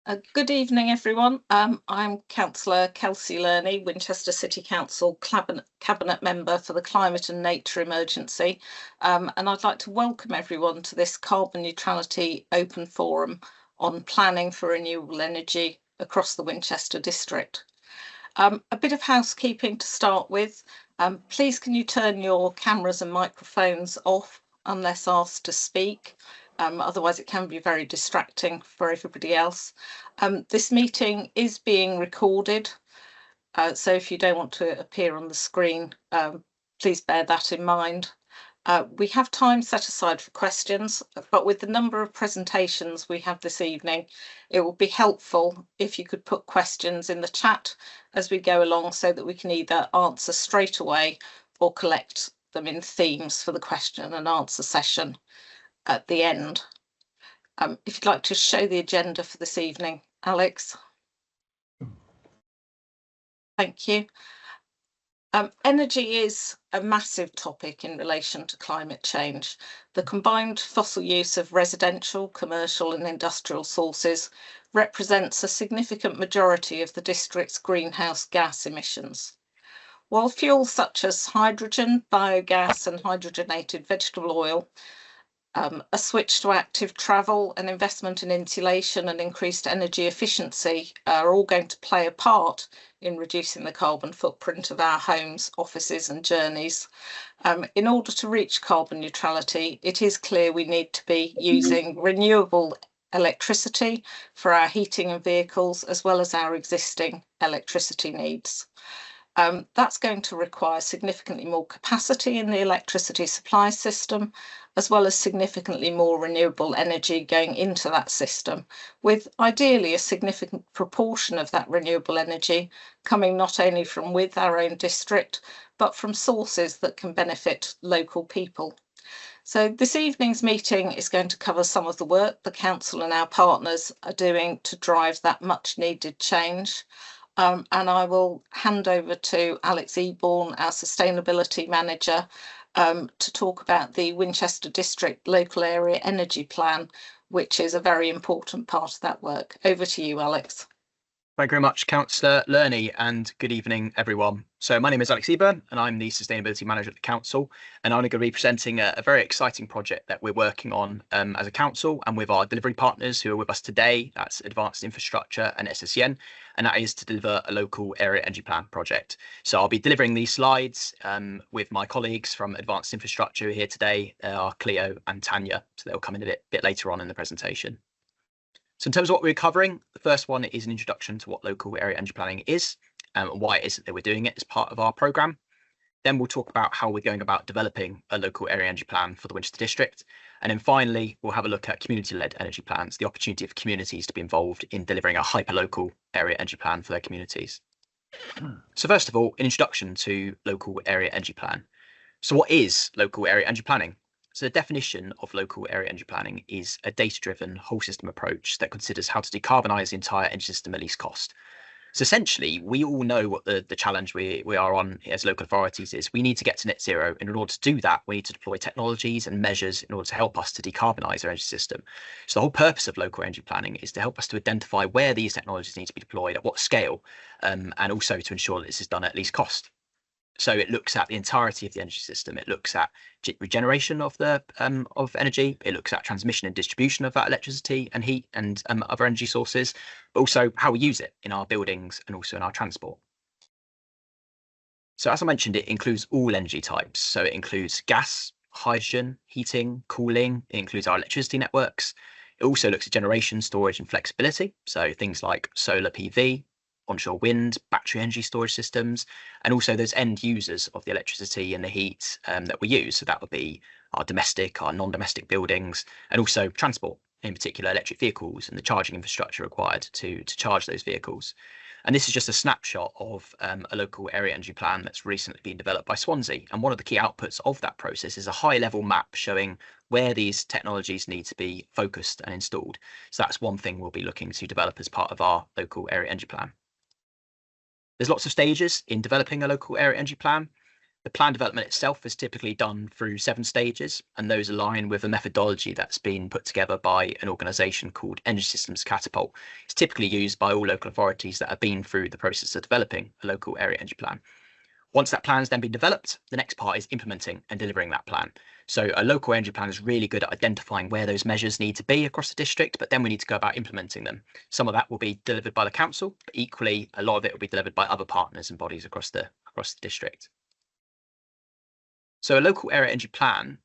Good evening, everyone. I'm Councillor Kelsey Lerney, Winchester City Council Cabinet Member for the Climate and Nature Emergency, and I'd like to welcome everyone to this carbon neutrality open forum on planning for renewable energy across the Winchester district. A bit of housekeeping to start with. Please can you turn your cameras and microphones off unless asked to speak? Otherwise it can be very distracting for everybody else. This meeting is being recorded, so if you don't want to appear on the screen, please bear that in mind. We have time set aside for questions, but with the number of presentations we have this evening, it will be helpful if you could put questions in the chat as we go along so that we can either answer straight away or collect them in themes for the question and answer session at the end. If you'd like to show the agenda for this evening, Alex. Thank you. Energy is a massive topic in relation to climate change. The combined fossil use of residential, commercial and industrial sources represents a significant majority of the district's greenhouse gas emissions. While fuels such as hydrogen, biogas and hydrogenated vegetable oil, a switch to active travel, and investment in insulation and increased energy efficiency are all going to play a part in reducing the carbon footprint of our homes, offices and journeys. In order to reach carbon neutrality, it is clear we need to be using renewable electricity for our heating and vehicles, as well as our existing electricity needs. That's going to require significantly more capacity in the electricity supply system, as well as significantly more renewable energy going into that system, with ideally a significant proportion of that renewable energy coming not only from within our own district, but from sources that can benefit local people. So this evening's meeting is going to cover some of the work the council and our partners are doing to drive that much needed change. And I will hand over to Alex Eborn, our Sustainability Manager, to talk about the Winchester District Local Area Energy Plan, which is a very important part of that work. Over to you, Alex. Thank you very much, Councillor Lerney, and good evening, everyone. So my name is Alex Eborn, and I'm the Sustainability Manager at the Council, and I'm going to be presenting a very exciting project that we're working on as a council and with our delivery partners who are with us today. That's Advanced Infrastructure and SSEN, and that is to deliver a local area energy plan project. So I'll be delivering these slides with my colleagues from Advanced Infrastructure who are here today, are Cleo and Tanya, so they'll come in a bit later on in the presentation. So in terms of what we're covering, the first one is an introduction to what local area energy planning is and why it is that we're doing it as part of our programme. Then we'll talk about how we're going about developing a local area energy plan for the Winchester district. And then finally, we'll have a look at community-led energy plans, the opportunity for communities to be involved in delivering a hyper-local area energy plan for their communities. So first of all, an introduction to local area energy plan. So what is local area energy planning? So the definition of local area energy planning is a data-driven whole system approach that considers how to decarbonise the entire energy system at least cost. So essentially, we all know what the challenge we are on as local authorities is. We need to get to net zero. And in order to do that, we need to deploy technologies and measures in order to help us to decarbonise our energy system. So the whole purpose of local energy planning is to help us to identify where these technologies need to be deployed, at what scale, and also to ensure that this is done at least cost. So it looks at the entirety of the energy system. It looks at regeneration of the of energy. It looks at transmission and distribution of that electricity and heat and other energy sources, but also how we use it in our buildings and also in our transport. So as I mentioned, it includes all energy types. So it includes gas, hydrogen, heating, cooling. It includes our electricity networks. It also looks at generation, storage and flexibility. So things like solar PV, onshore wind, battery energy storage systems, and also those end users of the electricity and the heat that we use. So that would be our domestic, our non-domestic buildings, and also transport, in particular electric vehicles and the charging infrastructure required to charge those vehicles. And this is just a snapshot of a local area energy plan that's recently been developed by Swansea. And one of the key outputs of that process is a high-level map showing where these technologies need to be focused and installed. So that's one thing we'll be looking to develop as part of our local area energy plan. There's lots of stages in developing a local area energy plan. The plan development itself is typically done through 7 stages, and those align with a methodology that's been put together by an organisation called Energy Systems Catapult. It's typically used by all local authorities that have been through the process of developing a local area energy plan. Once that plan has then been developed, the next part is implementing and delivering that plan. So a local energy plan is really good at identifying where those measures need to be across the district, but then we need to go about implementing them. Some of that will be delivered by the council, but equally a lot of it will be delivered by other partners and bodies across the district. So a local area energy plan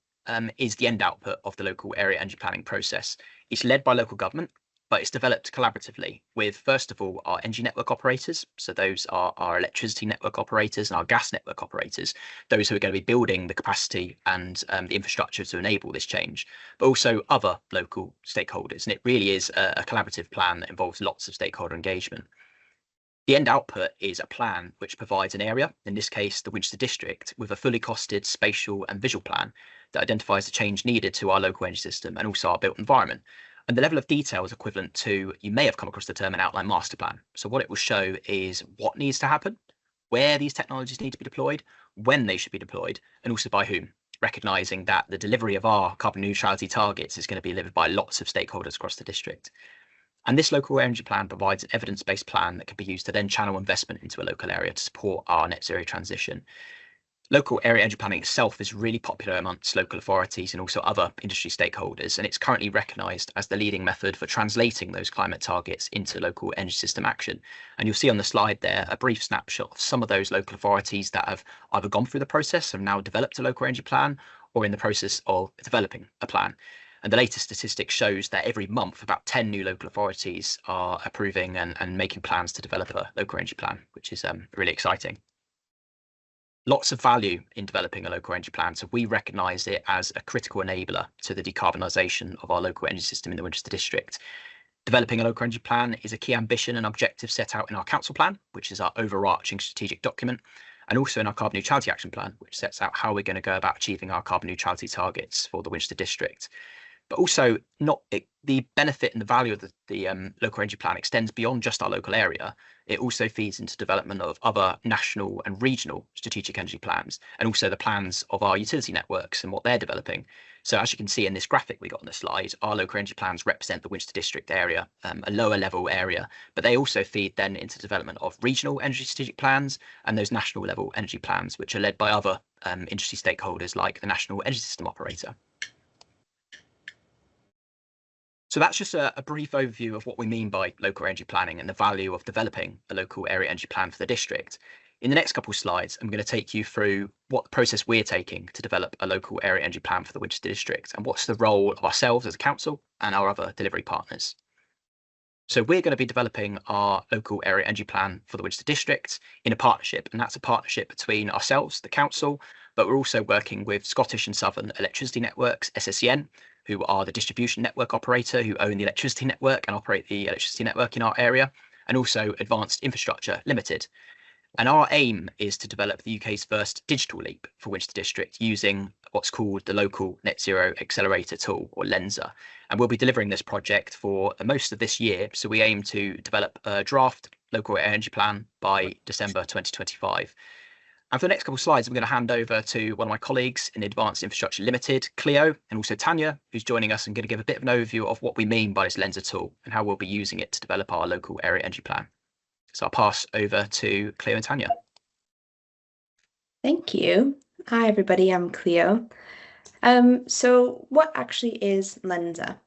is the end output of the local area energy planning process. It's led by local government, but it's developed collaboratively with, first of all, our energy network operators. So those are our electricity network operators and our gas network operators, those who are going to be building the capacity and the infrastructure to enable this change, but also other local stakeholders. And it really is a collaborative plan that involves lots of stakeholder engagement. The end output is a plan which provides an area, in this case the Winchester District, with a fully costed spatial and visual plan that identifies the change needed to our local energy system and also our built environment. And the level of detail is equivalent to, you may have come across the term, an outline master plan. So what it will show is what needs to happen, where these technologies need to be deployed, when they should be deployed, and also by whom, recognising that the delivery of our carbon neutrality targets is going to be delivered by lots of stakeholders across the district. And this local energy plan provides an evidence-based plan that can be used to then channel investment into a local area to support our net zero transition. Local area energy planning itself is really popular amongst local authorities and also other industry stakeholders, and it's currently recognised as the leading method for translating those climate targets into local energy system action. And you'll see on the slide there a brief snapshot of some of those local authorities that have either gone through the process, have now developed a local energy plan, or in the process of developing a plan. And the latest statistics shows that every month about 10 new local authorities are approving and making plans to develop a local energy plan, which is really exciting. Lots of value in developing a local energy plan, so we recognise it as a critical enabler to the decarbonisation of our local energy system in the Winchester District. Developing a local energy plan is a key ambition and objective set out in our council plan, which is our overarching strategic document, and also in our carbon neutrality action plan, which sets out how we're going to go about achieving our carbon neutrality targets for the Winchester District. But also, the benefit and the value of the local energy plan extends beyond just our local area. It also feeds into development of other national and regional strategic energy plans, and also the plans of our utility networks and what they're developing. So as you can see in this graphic we got on the slide, our local energy plans represent the Winchester District area, a lower level area, but they also feed then into development of regional energy strategic plans and those national level energy plans, which are led by other industry stakeholders like the National Energy System Operator. So that's just a brief overview of what we mean by local energy planning and the value of developing a local area energy plan for the district. In the next couple of slides, I'm going to take you through what the process we're taking to develop a local area energy plan for the Winchester District and what's the role of ourselves as a council and our other delivery partners. So we're going to be developing our local area energy plan for the Winchester District in a partnership, and that's a partnership between ourselves, the council, but we're also working with Scottish and Southern Electricity Networks, SSEN, who are the distribution network operator who own the electricity network and operate the electricity network in our area, and also Advanced Infrastructure Limited. And our aim is to develop the UK's first digital leap for Winchester District using what's called the Local Net Zero Accelerator Tool, or LENSA. And we'll be delivering this project for most of this year. So we aim to develop a draft local energy plan by December 2025. And for the next couple of slides, I'm going to hand over to one of my colleagues in Advanced Infrastructure Limited, Cleo, and also Tanya, who's joining us and going to give a bit of an overview of what we mean by this LENSA tool and how we'll be using it to develop our local area energy plan. So I'll pass over to Cleo and Tanya. Thank you. Hi, everybody. I'm Cleo. So what actually is LENSA?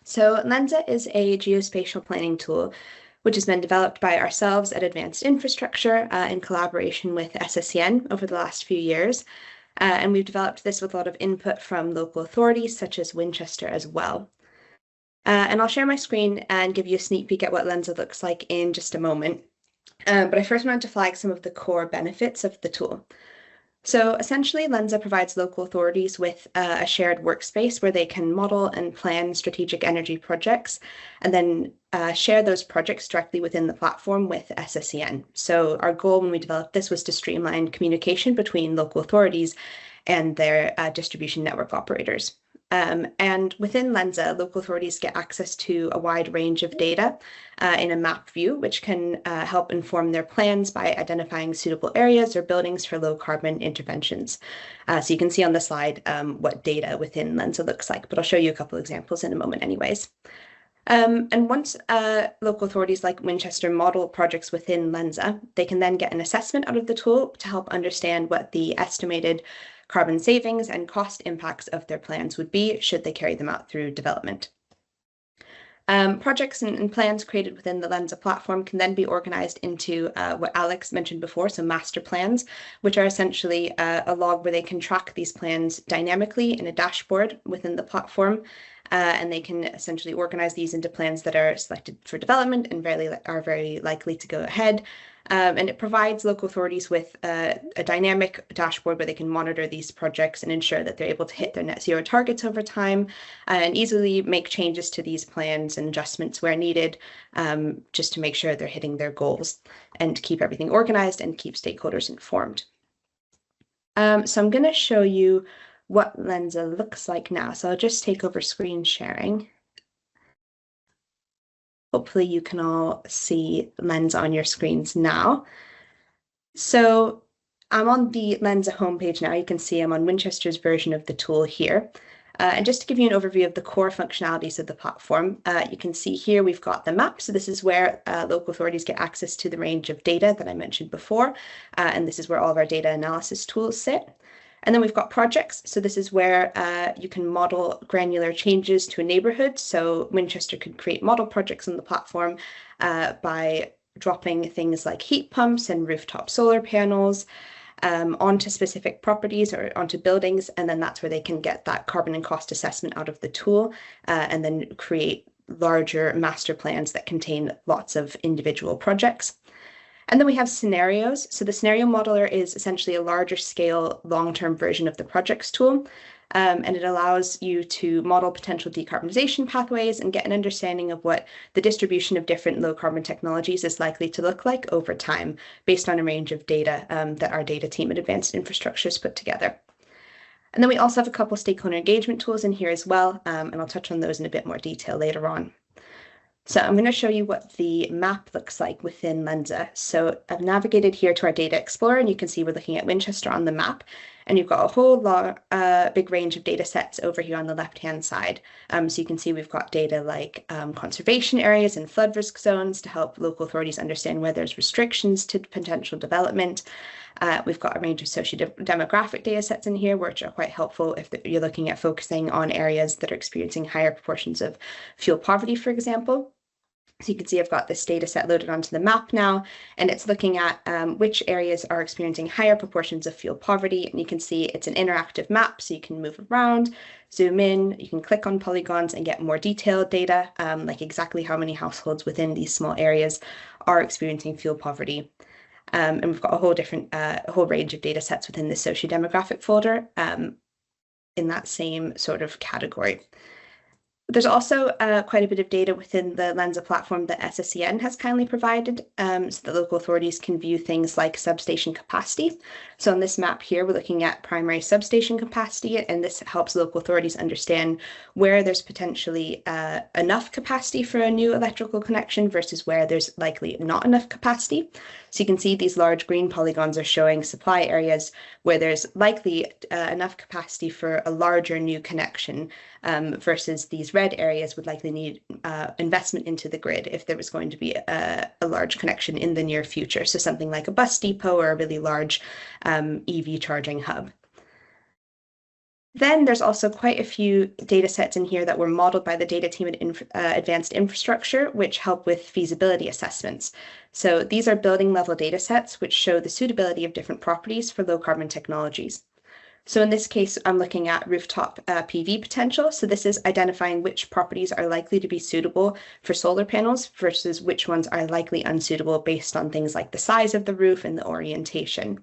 So LENSA is a geospatial planning tool which has been developed by ourselves at Advanced Infrastructure in collaboration with SSEN over the last few years. And we've developed this with a lot of input from local authorities such as Winchester as well. And I'll share my screen and give you a sneak peek at what LENSA looks like in just a moment. But I first wanted to flag some of the core benefits of the tool. So essentially, LENSA provides local authorities with a shared workspace where they can model and plan strategic energy projects and then share those projects directly within the platform with SSEN. So our goal when we developed this was to streamline communication between local authorities and their distribution network operators. And within Lensa, local authorities get access to a wide range of data in a map view, which can help inform their plans by identifying suitable areas or buildings for low carbon interventions. So you can see on the slide what data within Lensa looks like, but I'll show you a couple examples in a moment anyways. And once local authorities like Winchester model projects within Lensa, they can then get an assessment out of the tool to help understand what the estimated carbon savings and cost impacts of their plans would be should they carry them out through development. Projects and plans created within the Lensa platform can then be organized into what Alex mentioned before, so master plans, which are essentially a log where they can track these plans dynamically in a dashboard within the platform. And they can essentially organize these into plans that are selected for development and are very likely to go ahead. And it provides local authorities with a dynamic dashboard where they can monitor these projects and ensure that they're able to hit their net zero targets over time and easily make changes to these plans and adjustments where needed, just to make sure they're hitting their goals and keep everything organized and keep stakeholders informed. So I'm going to show you what Lensa looks like now. So I'll just take over screen sharing. Hopefully you can all see Lensa on your screens now. So I'm on the Lensa homepage now. You can see I'm on Winchester's version of the tool here. And just to give you an overview of the core functionalities of the platform, you can see here we've got the map. So this is where local authorities get access to the range of data that I mentioned before. And this is where all of our data analysis tools sit. And then we've got projects. So this is where you can model granular changes to a neighborhood. So Winchester could create model projects on the platform by dropping things like heat pumps and rooftop solar panels onto specific properties or onto buildings. And then that's where they can get that carbon and cost assessment out of the tool and then create larger master plans that contain lots of individual projects. And then we have scenarios. So the scenario modeler is essentially a larger scale, long-term version of the projects tool. And it allows you to model potential decarbonization pathways and get an understanding of what the distribution of different low carbon technologies is likely to look like over time, based on a range of data that our data team at Advanced Infrastructure has put together. And then we also have a couple stakeholder engagement tools in here as well, and I'll touch on those in a bit more detail later on. So I'm going to show you what the map looks like within Lensa. So I've navigated here to our Data Explorer, and you can see we're looking at Winchester on the map. And you've got a whole big range of data sets over here on the left-hand side. So you can see we've got data like conservation areas and flood risk zones to help local authorities understand where there's restrictions to potential development. We've got a range of socio-demographic data sets in here, which are quite helpful if you're looking at focusing on areas that are experiencing higher proportions of fuel poverty, for example. So you can see I've got this data set loaded onto the map now, and it's looking at which areas are experiencing higher proportions of fuel poverty. And you can see it's an interactive map, so you can move around, zoom in, you can click on polygons and get more detailed data, like exactly how many households within these small areas are experiencing fuel poverty. And we've got a whole range of data sets within the socio-demographic folder in that same sort of category. There's also quite a bit of data within the Lensa platform that SSEN has kindly provided so that local authorities can view things like substation capacity. So on this map here, we're looking at primary substation capacity, and this helps local authorities understand where there's potentially enough capacity for a new electrical connection versus where there's likely not enough capacity. So you can see these large green polygons are showing supply areas where there's likely enough capacity for a larger new connection versus these red areas would likely need investment into the grid if there was going to be a large connection in the near future. So something like a bus depot or a really large EV charging hub. Then there's also quite a few data sets in here that were modeled by the data team at Advanced Infrastructure, which help with feasibility assessments. So these are building level data sets, which show the suitability of different properties for low carbon technologies. So in this case, I'm looking at rooftop PV potential. So this is identifying which properties are likely to be suitable for solar panels versus which ones are likely unsuitable based on things like the size of the roof and the orientation.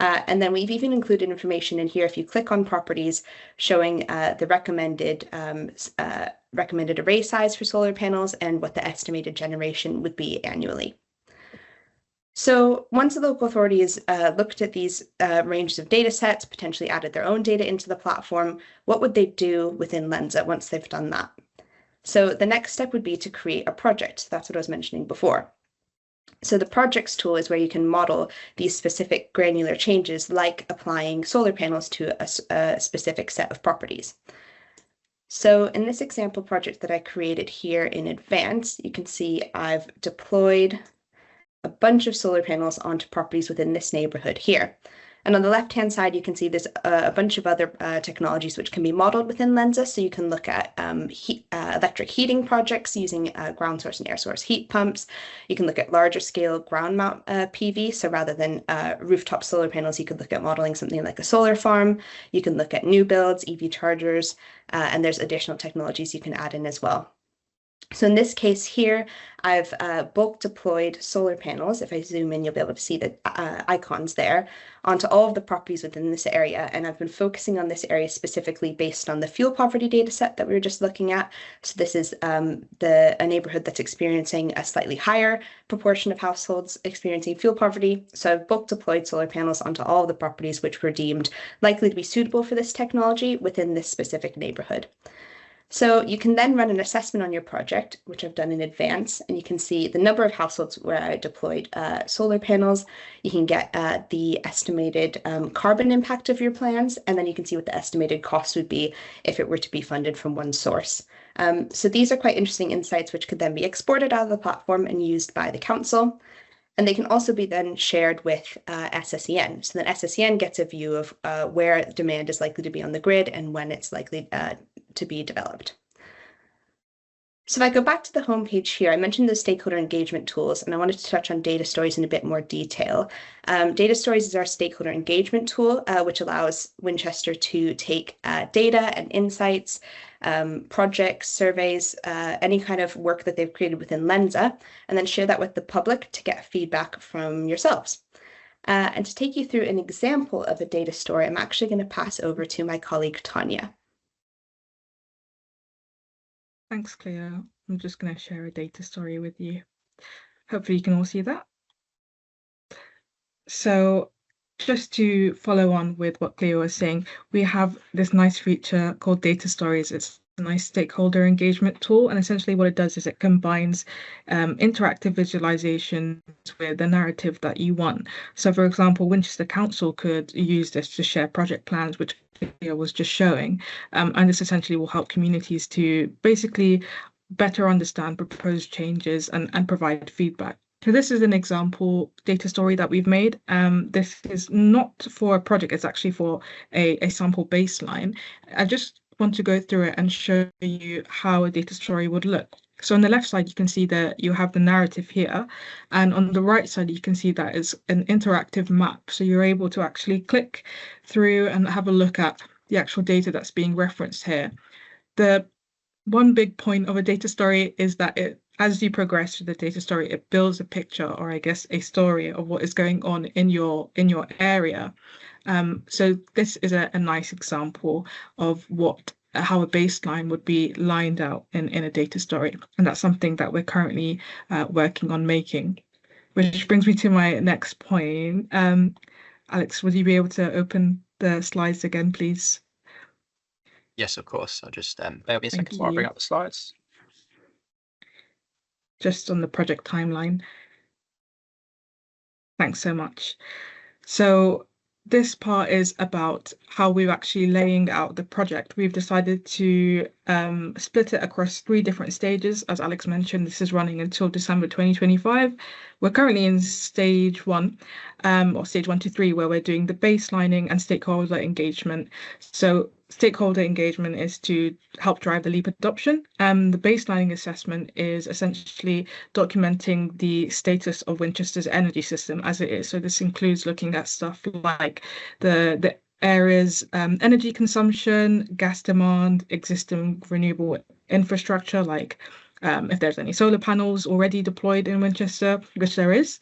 And then we've even included information in here, if you click on properties, showing the recommended array size for solar panels and what the estimated generation would be annually. So once the local authorities looked at these ranges of data sets, potentially added their own data into the platform, what would they do within Lensa once they've done that? So the next step would be to create a project. That's what I was mentioning before. So the projects tool is where you can model these specific granular changes, like applying solar panels to a specific set of properties. So in this example project that I created here in advance, you can see I've deployed a bunch of solar panels onto properties within this neighborhood here. And on the left-hand side, you can see there's a bunch of other technologies which can be modeled within Lensa. So you can look at electric heating projects using ground source and air source heat pumps. You can look at larger scale ground mount PV. So rather than rooftop solar panels, you could look at modeling something like a solar farm. You can look at new builds, EV chargers, and there's additional technologies you can add in as well. So in this case here, I've bulk deployed solar panels. If I zoom in, you'll be able to see the icons there onto all of the properties within this area. And I've been focusing on this area specifically based on the fuel poverty data set that we were just looking at. So this is a neighborhood that's experiencing a slightly higher proportion of households experiencing fuel poverty. So I've bulk deployed solar panels onto all of the properties which were deemed likely to be suitable for this technology within this specific neighborhood. So you can then run an assessment on your project, which I've done in advance, and you can see the number of households where I deployed solar panels. You can get the estimated carbon impact of your plans, and then you can see what the estimated cost would be if it were to be funded from one source. So these are quite interesting insights, which could then be exported out of the platform and used by the council. And they can also be then shared with SSEN. So then SSEN gets a view of where demand is likely to be on the grid and when it's likely to be developed. So if I go back to the homepage here, I mentioned the stakeholder engagement tools, and I wanted to touch on data stories in a bit more detail. Data stories is our stakeholder engagement tool, which allows Winchester to take data and insights, projects, surveys, any kind of work that they've created within Lensa, and then share that with the public to get feedback from yourselves. And to take you through an example of a data story, I'm actually going to pass over to my colleague, Tanya. Thanks, Cleo. I'm just going to share a data story with you. Hopefully you can all see that. So just to follow on with what Cleo was saying, we have this nice feature called data stories. It's a nice stakeholder engagement tool. And essentially what it does is it combines interactive visualizations with the narrative that you want. So for example, Winchester Council could use this to share project plans, which Cleo was just showing. And this essentially will help communities to basically better understand proposed changes and provide feedback. So this is an example data story that we've made. This is not for a project, it's actually for a sample baseline. I just want to go through it and show you how a data story would look. So on the left side, you can see that you have the narrative here. And on the right side, you can see that is an interactive map. So you're able to actually click through and have a look at the actual data that's being referenced here. The one big point of a data story is that as you progress through the data story, it builds a picture, or I guess a story of what is going on in your area. So this is a nice example of how a baseline would be lined out in a data story. And that's something that we're currently working on making. Which brings me to my next point. Alex, would you be able to open the slides again, please? Yes, of course. I'll just bear with me a second while I bring up the slides. Just on the project timeline. Thanks so much. So this part is about how we're actually laying out the project. We've decided to split it across 3 different stages. As Alex mentioned, this is running until December 2025. We're currently in stage 1, or stage 1 to 3, where we're doing the baselining and stakeholder engagement. So stakeholder engagement is to help drive the LEAP adoption. The baselining assessment is essentially documenting the status of Winchester's energy system as it is. So this includes looking at stuff like the area's energy consumption, gas demand, existing renewable infrastructure, like if there's any solar panels already deployed in Winchester, which there is.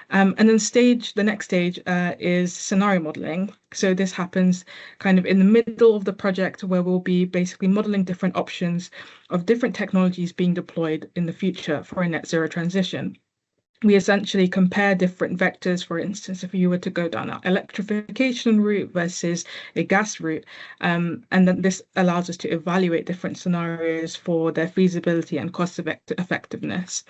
And then the next stage is scenario modeling. So this happens kind of in the middle of the project, where we'll be basically modeling different options of different technologies being deployed in the future for a net zero transition. we essentially compare different vectors. For instance, if you were to go down an electrification route versus a gas route, and then this allows us to evaluate different scenarios for their feasibility and cost effectiveness.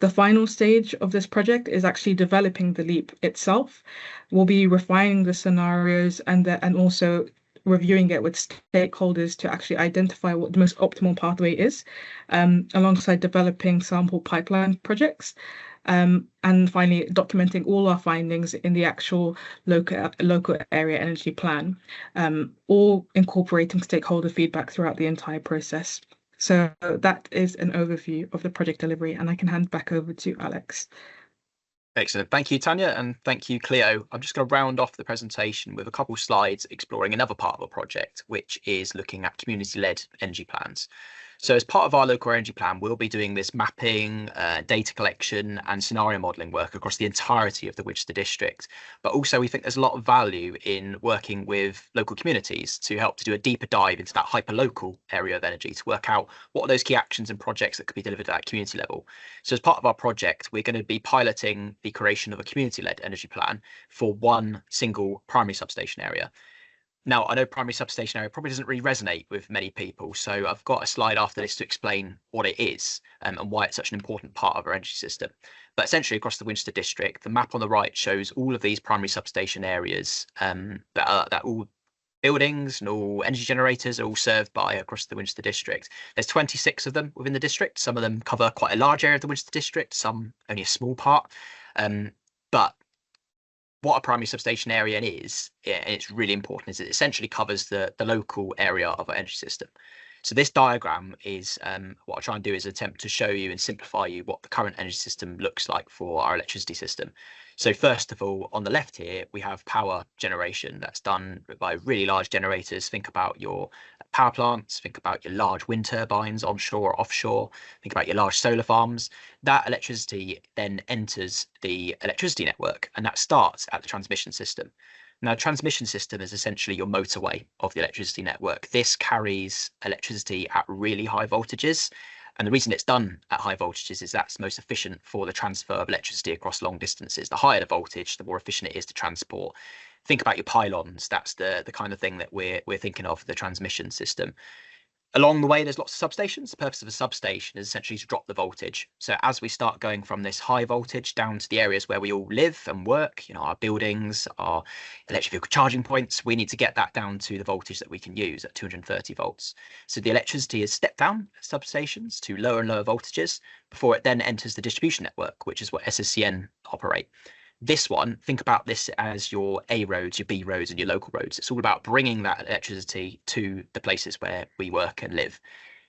The final stage of this project is actually developing the LEAP itself. We'll be refining the scenarios and also reviewing it with stakeholders to actually identify what the most optimal pathway is, alongside developing sample pipeline projects. And finally, documenting all our findings in the actual local area energy plan, all incorporating stakeholder feedback throughout the entire process. So that is an overview of the project delivery, and I can hand back over to Alex. Excellent. Thank you, Tanya, and thank you, Cleo. I'm just going to round off the presentation with a couple of slides exploring another part of the project, which is looking at community-led energy plans. So as part of our local energy plan, we'll be doing this mapping, data collection and scenario modelling work across the entirety of the Winchester district. But also we think there's a lot of value in working with local communities to help to do a deeper dive into that hyper-local area of energy to work out what are those key actions and projects that could be delivered at that community level. So as part of our project, we're going to be piloting the creation of a community-led energy plan for one single primary substation area. Now, I know primary substation area probably doesn't really resonate with many people, so I've got a slide after this to explain what it is and why it's such an important part of our energy system. But essentially, across the Winchester district, the map on the right shows all of these primary substation areas that all buildings and all energy generators are all served by across the Winchester district. There's 26 of them within the district. Some of them cover quite a large area of the Winchester district, some only a small part. But what a primary substation area is, and it's really important, is it essentially covers the local area of our energy system. So this diagram is what I try and do is attempt to show you and simplify you what the current energy system looks like for our electricity system. So first of all, on the left here, we have power generation that's done by really large generators. Think about your power plants, think about your large wind turbines onshore or offshore, think about your large solar farms. That electricity then enters the electricity network, and that starts at the transmission system. Now, the transmission system is essentially your motorway of the electricity network. This carries electricity at really high voltages. And the reason it's done at high voltages is that's most efficient for the transfer of electricity across long distances. The higher the voltage, the more efficient it is to transport. Think about your pylons. That's the kind of thing that we're thinking of, the transmission system. Along the way, there's lots of substations. The purpose of a substation is essentially to drop the voltage. So as we start going from this high voltage down to the areas where we all live and work, you know, our buildings, our electric vehicle charging points, we need to get that down to the voltage that we can use at 230 volts. So the electricity is stepped down at substations to lower and lower voltages before it then enters the distribution network, which is what SSCN operate. This one, think about this as your A roads, your B roads, and your local roads. It's all about bringing that electricity to the places where we work and live.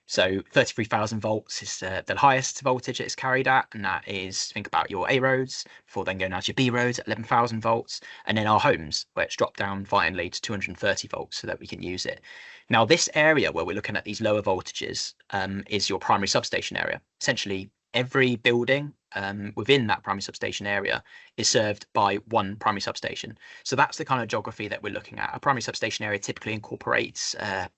So 33,000 volts is the highest voltage it's carried at, and that is, think about your A roads, before then going down to your B roads at 11,000 volts, and then our homes, where it's dropped down finally to 230 volts so that we can use it. Now, this area where we're looking at these lower voltages is your primary substation area. Essentially, every building within that primary substation area is served by one primary substation. So that's the kind of geography that we're looking at. A primary substation area typically incorporates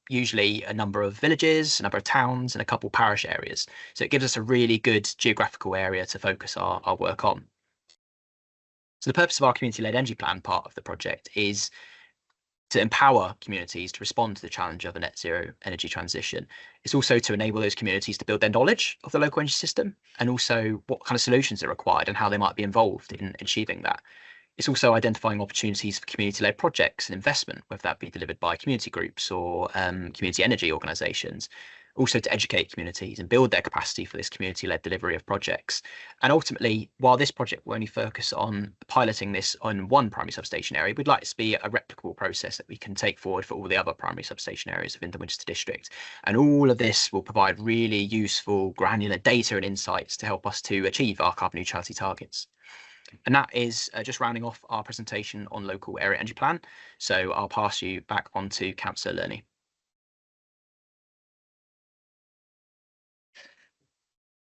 usually a number of villages, a number of towns, and a couple parish areas. So it gives us a really good geographical area to focus our work on. So the purpose of our community-led energy plan part of the project is to empower communities to respond to the challenge of a net zero energy transition. It's also to enable those communities to build their knowledge of the local energy system and also what kind of solutions are required and how they might be involved in achieving that. It's also identifying opportunities for community-led projects and investment, whether that be delivered by community groups or community energy organisations. Also to educate communities and build their capacity for this community-led delivery of projects. And ultimately, while this project will only focus on piloting this on one primary substation area, we'd like it to be a replicable process that we can take forward for all the other primary substation areas within the Winchester district. And all of this will provide really useful granular data and insights to help us to achieve our carbon neutrality targets. And that is just rounding off our presentation on local area energy plan. So I'll pass you back on to Councillor Lerney.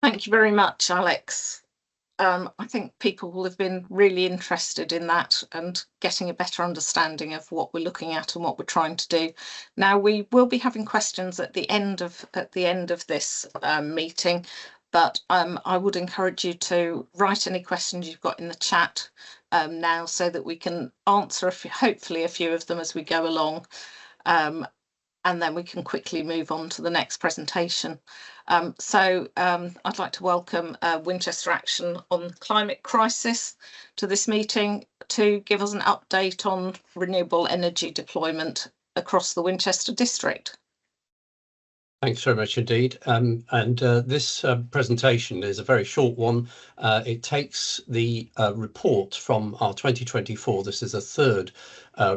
Thank you very much, Alex. I think people will have been really interested in that and getting a better understanding of what we're looking at and what we're trying to do. Now, we will be having questions at the end of this meeting, but I would encourage you to write any questions you've got in the chat now, so that we can answer hopefully a few of them as we go along, and then we can quickly move on to the next presentation. I'd like to welcome Winchester Action on Climate Crisis to this meeting to give us an update on renewable energy deployment across the Winchester district. Thanks very much indeed. This presentation is a very short one. It takes the report from our 2024. This is a third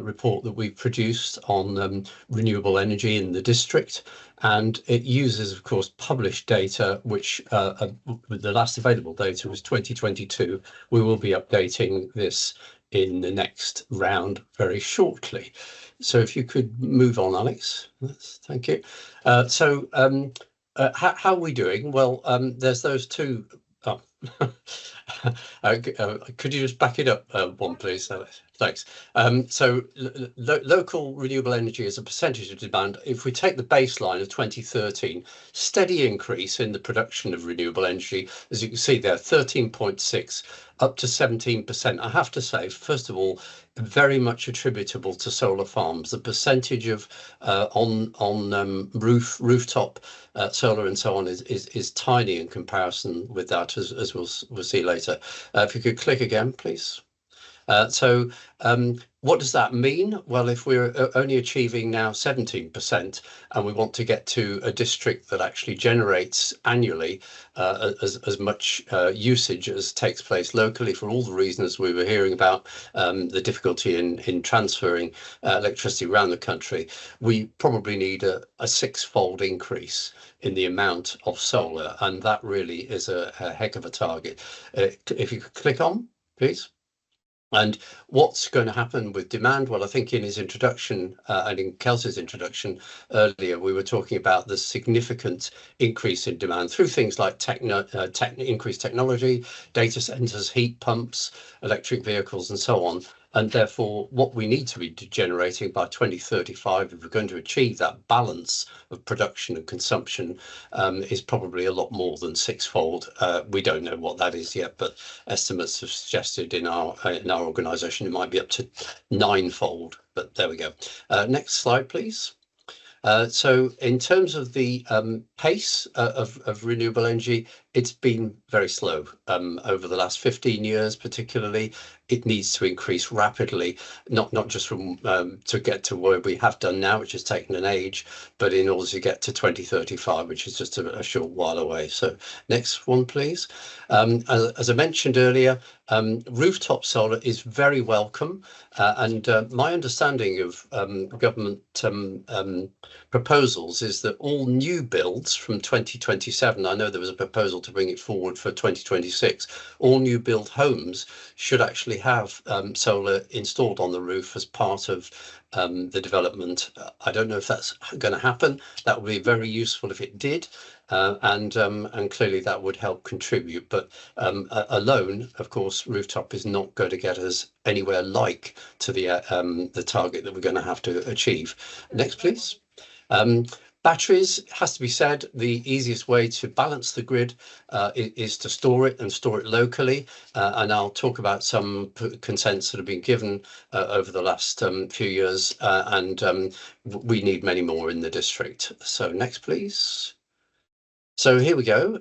report that we've produced on renewable energy in the district. And it uses, of course, published data, which the last available data was 2022. We will be updating this in the next round very shortly. So if you could move on, Alex. Thank you. How are we doing? Well, there's those two. Oh. Could you just back it up one, please? Thanks. Local renewable energy as a percentage of demand, if we take the baseline of 2013, steady increase in the production of renewable energy, as you can see there, 13.6 up to 17%. I have to say, first of all, very much attributable to solar farms. The percentage of rooftop solar and so on is tiny in comparison with that, as we'll see later. If you could click again, please. What does that mean? Well, if we're only achieving now 17% and we want to get to a district that actually generates annually as much usage as takes place locally, for all the reasons we were hearing about, the difficulty in transferring electricity around the country, we probably need a six-fold increase in the amount of solar, and that really is a heck of a target. If you could click on, please. And what's going to happen with demand? Well, I think in his introduction and in Kelsey's introduction earlier, we were talking about the significant increase in demand through things like increased technology, data centers, heat pumps, electric vehicles, and so on. And therefore, what we need to be generating by 2035, if we're going to achieve that balance of production and consumption, is probably a lot more than sixfold. We don't know what that is yet, but estimates have suggested in our organisation it might be up to ninefold. But there we go. Next slide, please. So in terms of the pace of renewable energy, it's been very slow over the last 15 years, particularly. It needs to increase rapidly, not just from to get to where we have done now, which has taken an age, but in order to get to 2035, which is just a short while away. So next one, please. As I mentioned earlier, rooftop solar is very welcome, and my understanding of government proposals is that all new builds from 2027, I know there was a proposal to bring it forward for 2026, all new build homes should actually have solar installed on the roof as part of the development. I don't know if that's going to happen. That would be very useful if it did, and clearly that would help contribute. But alone, of course, rooftop is not going to get us anywhere like to the target that we're going to have to achieve. Next, please. Batteries, has to be said, the easiest way to balance the grid is to store it and store it locally. And I'll talk about some consents that have been given over the last few years, and we need many more in the district. So next, please. So here we go.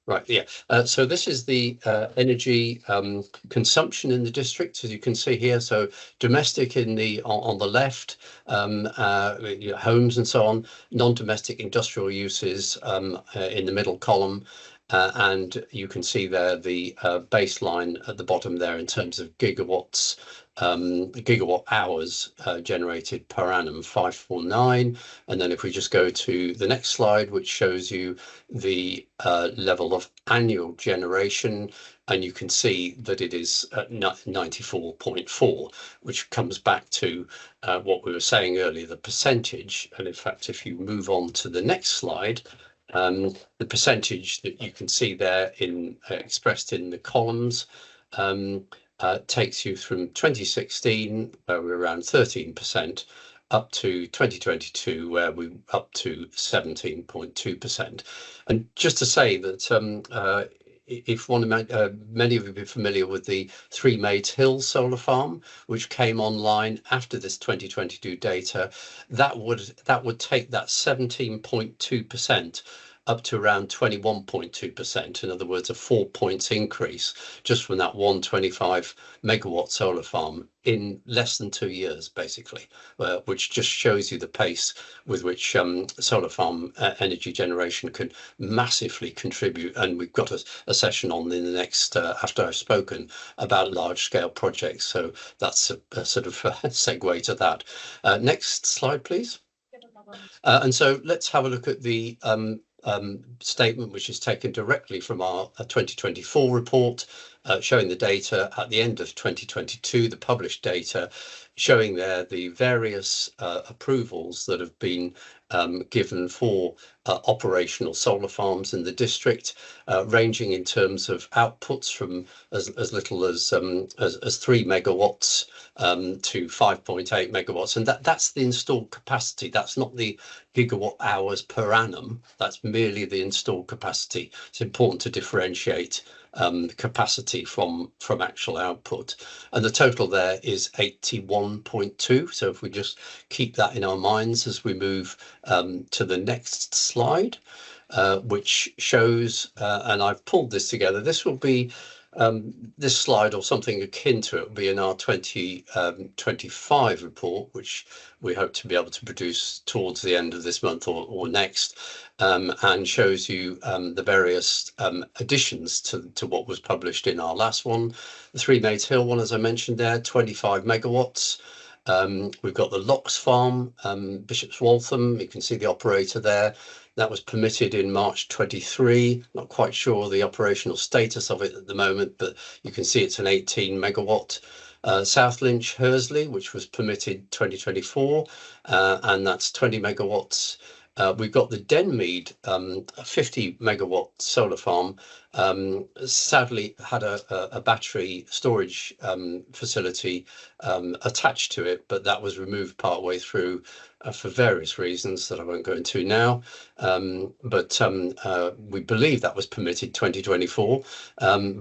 Right, yeah. So this is the energy consumption in the district, as you can see here. So domestic on the left, homes and so on. Non-domestic industrial uses in the middle column. And you can see there the baseline at the bottom there in terms of gigawatts, gigawatt hours generated per annum, 549. And then if we just go to the next slide, which shows you the level of annual generation, and you can see that it is at 94.4, which comes back to what we were saying earlier, the percentage. And in fact, if you move on to the next slide, the percentage that you can see there expressed in the columns takes you from 2016, where we were around 13%, up to 2022, where we up to 17.2%. And just to say that if many of you be familiar with the Three Maids Hill solar farm, which came online after this 2022 data, that would take that 17.2% up to around 21.2%. In other words, a 4 points increase just from that 125 megawatt solar farm in less than 2 years, basically, which just shows you the pace with which solar farm energy generation can massively contribute. And we've got a session on in the next, after I've spoken, about large scale projects. So that's a sort of segue to that. Next slide, please. And so let's have a look at the statement, which is taken directly from our 2024 report, showing the data at the end of 2022, the published data, showing there the various approvals that have been given for operational solar farms in the district, ranging in terms of outputs from as little as 3 megawatts to 5.8 megawatts. And that's the installed capacity. That's not the gigawatt hours per annum. That's merely the installed capacity. It's important to differentiate capacity from actual output, and the total there is 81.2. So if we just keep that in our minds as we move to the next slide, which shows, and I've pulled this together, this will be this slide or something akin to it will be in our 2025 report, which we hope to be able to produce towards the end of this month or next, and shows you the various additions to what was published in our last one. The Three Maids Hill one, as I mentioned there, 25 megawatts. We've got the Locks Farm, Bishop's Waltham. You can see the operator there. That was permitted in March 23. Not quite sure the operational status of it at the moment, but you can see it's an 18 megawatt. South Lynch Hursley, which was permitted 2024, and that's 20 megawatts. We've got the Denmead 50 megawatt solar farm. Sadly had a battery storage facility attached to it, but that was removed partway through for various reasons that I won't go into now. But we believe that was permitted 2024,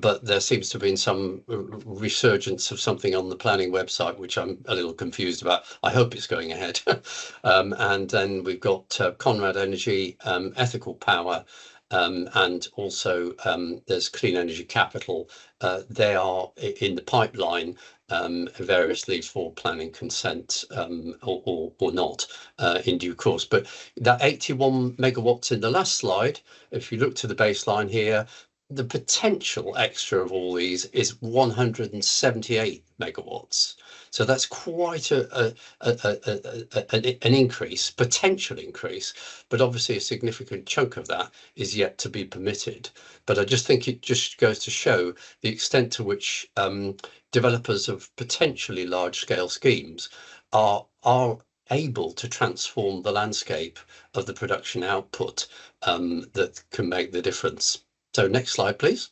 but there seems to have been some resurgence of something on the planning website, which I'm a little confused about. I hope it's going ahead. And then we've got Conrad Energy, Ethical Power, and also there's Clean Energy Capital. They are in the pipeline variously for planning consent or not in due course. But that 81 megawatts in the last slide, if you look to the baseline here, the potential extra of all these is 178 megawatts. So that's quite an increase, potential increase, but obviously a significant chunk of that is yet to be permitted. But I just think it just goes to show the extent to which developers of potentially large-scale schemes are able to transform the landscape of the production output that can make the difference. So next slide, please.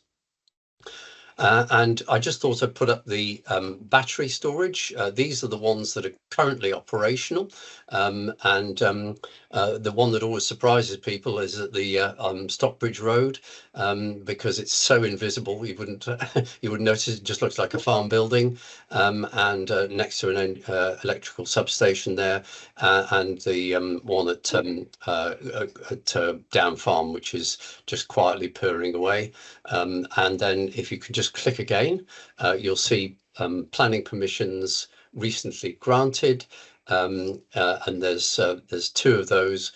And I just thought I'd put up the battery storage. These are the ones that are currently operational. And the one that always surprises people is at the Stockbridge Road, because it's so invisible. You wouldn't notice. It just looks like a farm building, and next to an electrical substation there, and the one at Down Farm, which is just quietly purring away. And then if you can just click again, you'll see planning permissions recently granted, and there's two of those.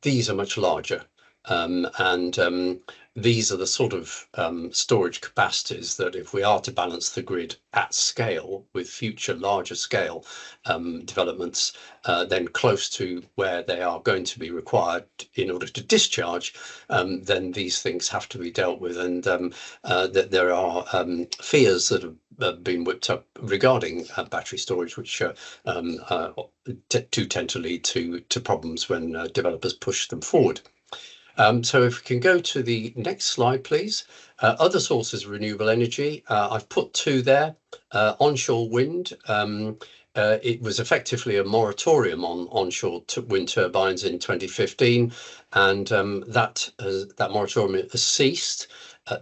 These are much larger, and these are the sort of storage capacities that, if we are to balance the grid at scale with future larger scale developments, then close to where they are going to be required in order to discharge, then these things have to be dealt with. And that there are fears that have been whipped up regarding battery storage, which do tend to lead to problems when developers push them forward. So if we can go to the next slide, please. Other sources of renewable energy, I've put two there. Onshore wind it was effectively a moratorium on onshore wind turbines in 2015, and that moratorium has ceased.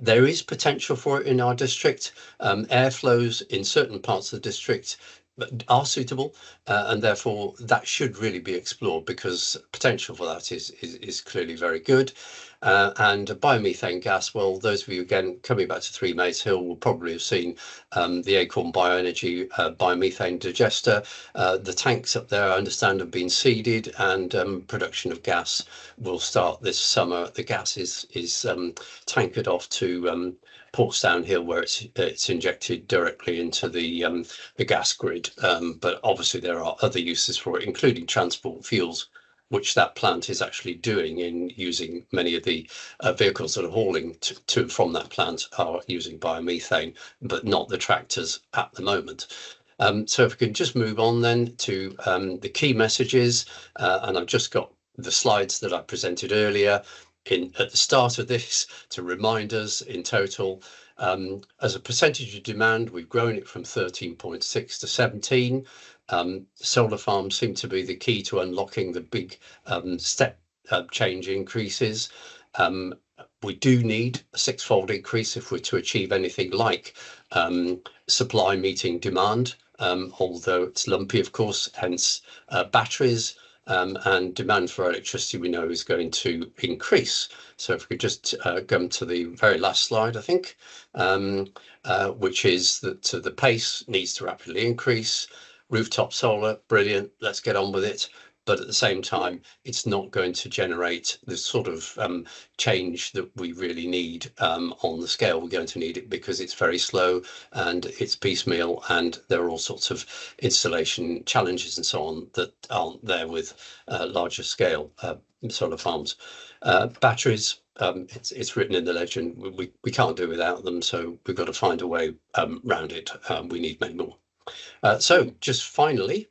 There is potential for it in our district. Airflows in certain parts of the district are suitable, and therefore that should really be explored, because potential for that is clearly very good. And biomethane gas, well, those of you again coming back to 3 Mays Hill will probably have seen the Acorn Bioenergy biomethane digester. The tanks up there, I understand, have been seeded, and production of gas will start this summer. The gas is tankered off to Portsdown Hill, where it's injected directly into the gas grid. But obviously there are other uses for it, including transport fuels, which that plant is actually doing in using many of the vehicles that are hauling to and from that plant are using biomethane, but not the tractors at the moment. So if we can just move on then to the key messages, and I've just got the slides that I presented earlier at the start of this to remind us in total. As a percentage of demand, we've grown it from 13.6 to 17. Solar farms seem to be the key to unlocking the big step change increases. We do need a 6-fold increase if we're to achieve anything like supply meeting demand, although it's lumpy, of course, hence batteries. And demand for electricity, we know, is going to increase. So if we just come to the very last slide, I think, which is that the pace needs to rapidly increase. Rooftop solar, brilliant, let's get on with it. But at the same time, it's not going to generate the sort of change that we really need on the scale we're going to need it, because it's very slow and it's piecemeal, and there are all sorts of installation challenges and so on that aren't there with larger scale solar farms. Batteries, it's written in the legend, we can't do without them, so we've got to find a way around it. We need many more. So just finally,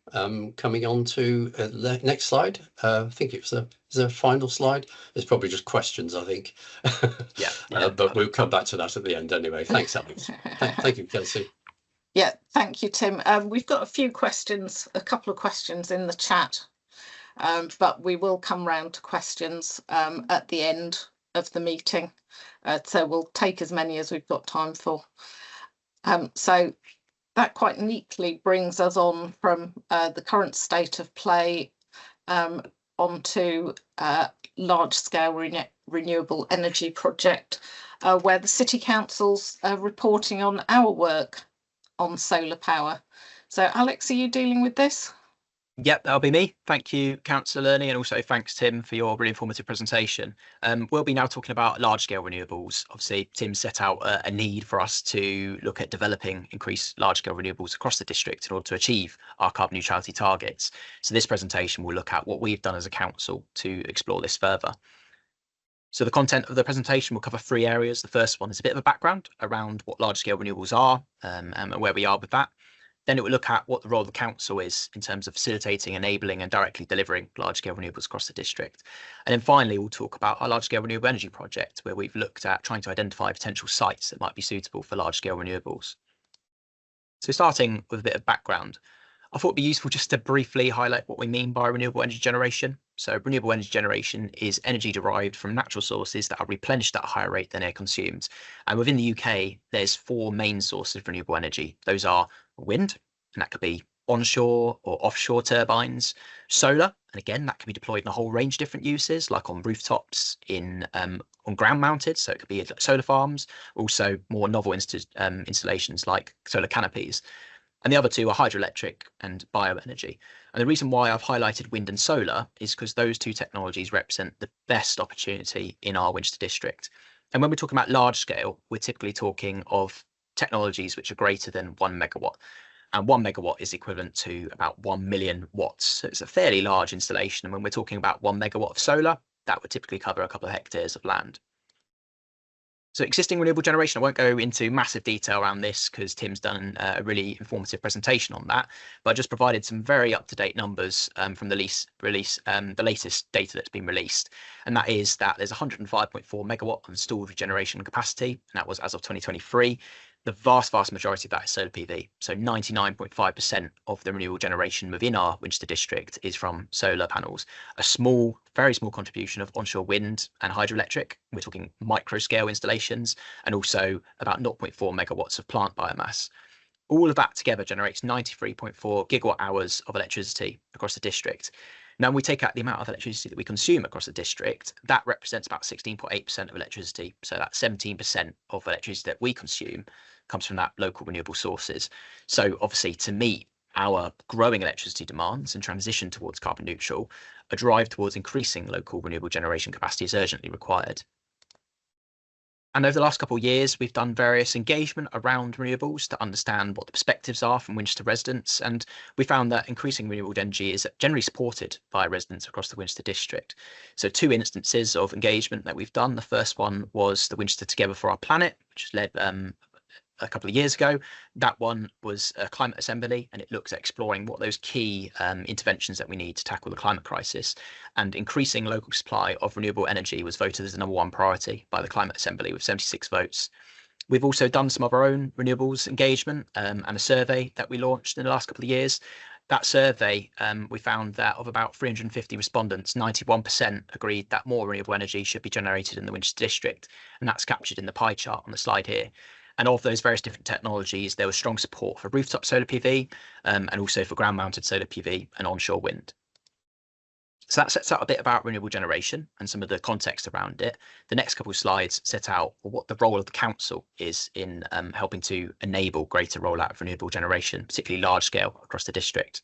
coming on to the next slide. I think it's the final slide. It's probably just questions, I think. Yeah. But we'll come back to that at the end anyway. Thanks, Alex. Thank you, Kelsey. Yeah, thank you, Tim. We've got a couple of questions in the chat, but we will come round to questions at the end of the meeting. So we'll take as many as we've got time for. So that quite neatly brings us on from the current state of play onto large-scale renewable energy project, where the City Council's reporting on our work on solar power. So, Alex, are you dealing with this? Yep, that'll be me. Thank you, Councillor Lerney, and also thanks, Tim, for your really informative presentation. We'll be now talking about large-scale renewables. Obviously, Tim set out a need for us to look at developing increased large-scale renewables across the district in order to achieve our carbon neutrality targets. So this presentation will look at what we've done as a council to explore this further. So the content of the presentation will cover 3 areas. The first one is a bit of a background around what large-scale renewables are and where we are with that. Then it will look at what the role of the council is in terms of facilitating, enabling and directly delivering large-scale renewables across the district. And then finally, we'll talk about our large-scale renewable energy project, where we've looked at trying to identify potential sites that might be suitable for large-scale renewables. So starting with a bit of background, I thought it'd be useful just to briefly highlight what we mean by renewable energy generation. So renewable energy generation is energy derived from natural sources that are replenished at a higher rate than they're consumed. And within the UK, there's 4 main sources of renewable energy. Those are wind, and that could be onshore or offshore turbines, solar, and again, that can be deployed in a whole range of different uses, like on rooftops, on ground mounted, so it could be solar farms, also more novel installations like solar canopies. And the other 2 are hydroelectric and bioenergy. And the reason why I've highlighted wind and solar is because those 2 technologies represent the best opportunity in our Winchester district. And when we're talking about large scale, we're typically talking of technologies which are greater than 1 megawatt. And 1 megawatt is equivalent to about 1 million watts. So it's a fairly large installation. And when we're talking about 1 megawatt of solar, that would typically cover a couple of hectares of land. So existing renewable generation, I won't go into massive detail around this because Tim's done a really informative presentation on that, but I just provided some very up-to-date numbers from the latest data that's been released. And that is that there's 105.4 megawatt of installed regeneration capacity, and that was as of 2023. The vast majority of that is solar PV. So 99.5% of the renewable generation within our Winchester district is from solar panels. A small, very small contribution of onshore wind and hydroelectric. We're talking micro scale installations, and also about 0.4 megawatts of plant biomass. All of that together generates 93.4 gigawatt hours of electricity across the district. Now, when we take out the amount of electricity that we consume across the district, that represents about 16.8% of electricity. So that 17% of electricity that we consume comes from that local renewable sources. So obviously, to meet our growing electricity demands and transition towards carbon neutral, a drive towards increasing local renewable generation capacity is urgently required. And over the last couple of years, we've done various engagement around renewables to understand what the perspectives are from Winchester residents. And we found that increasing renewable energy is generally supported by residents across the Winchester district. So 2 instances of engagement that we've done. The first one was the Winchester Together for Our Planet, which was led a couple of years ago. That one was a climate assembly, and it looks at exploring what those key interventions that we need to tackle the climate crisis. And increasing local supply of renewable energy was voted as the #1 priority by the climate assembly with 76 votes. We've also done some of our own renewables engagement and a survey that we launched in the last couple of years. That survey, we found that of about 350 respondents, 91% agreed that more renewable energy should be generated in the Winchester district, and that's captured in the pie chart on the slide here. And of those various different technologies, there was strong support for rooftop solar PV and also for ground-mounted solar PV and onshore wind. So that sets out a bit about renewable generation and some of the context around it. The next couple of slides set out what the role of the council is in helping to enable greater rollout of renewable generation, particularly large scale across the district.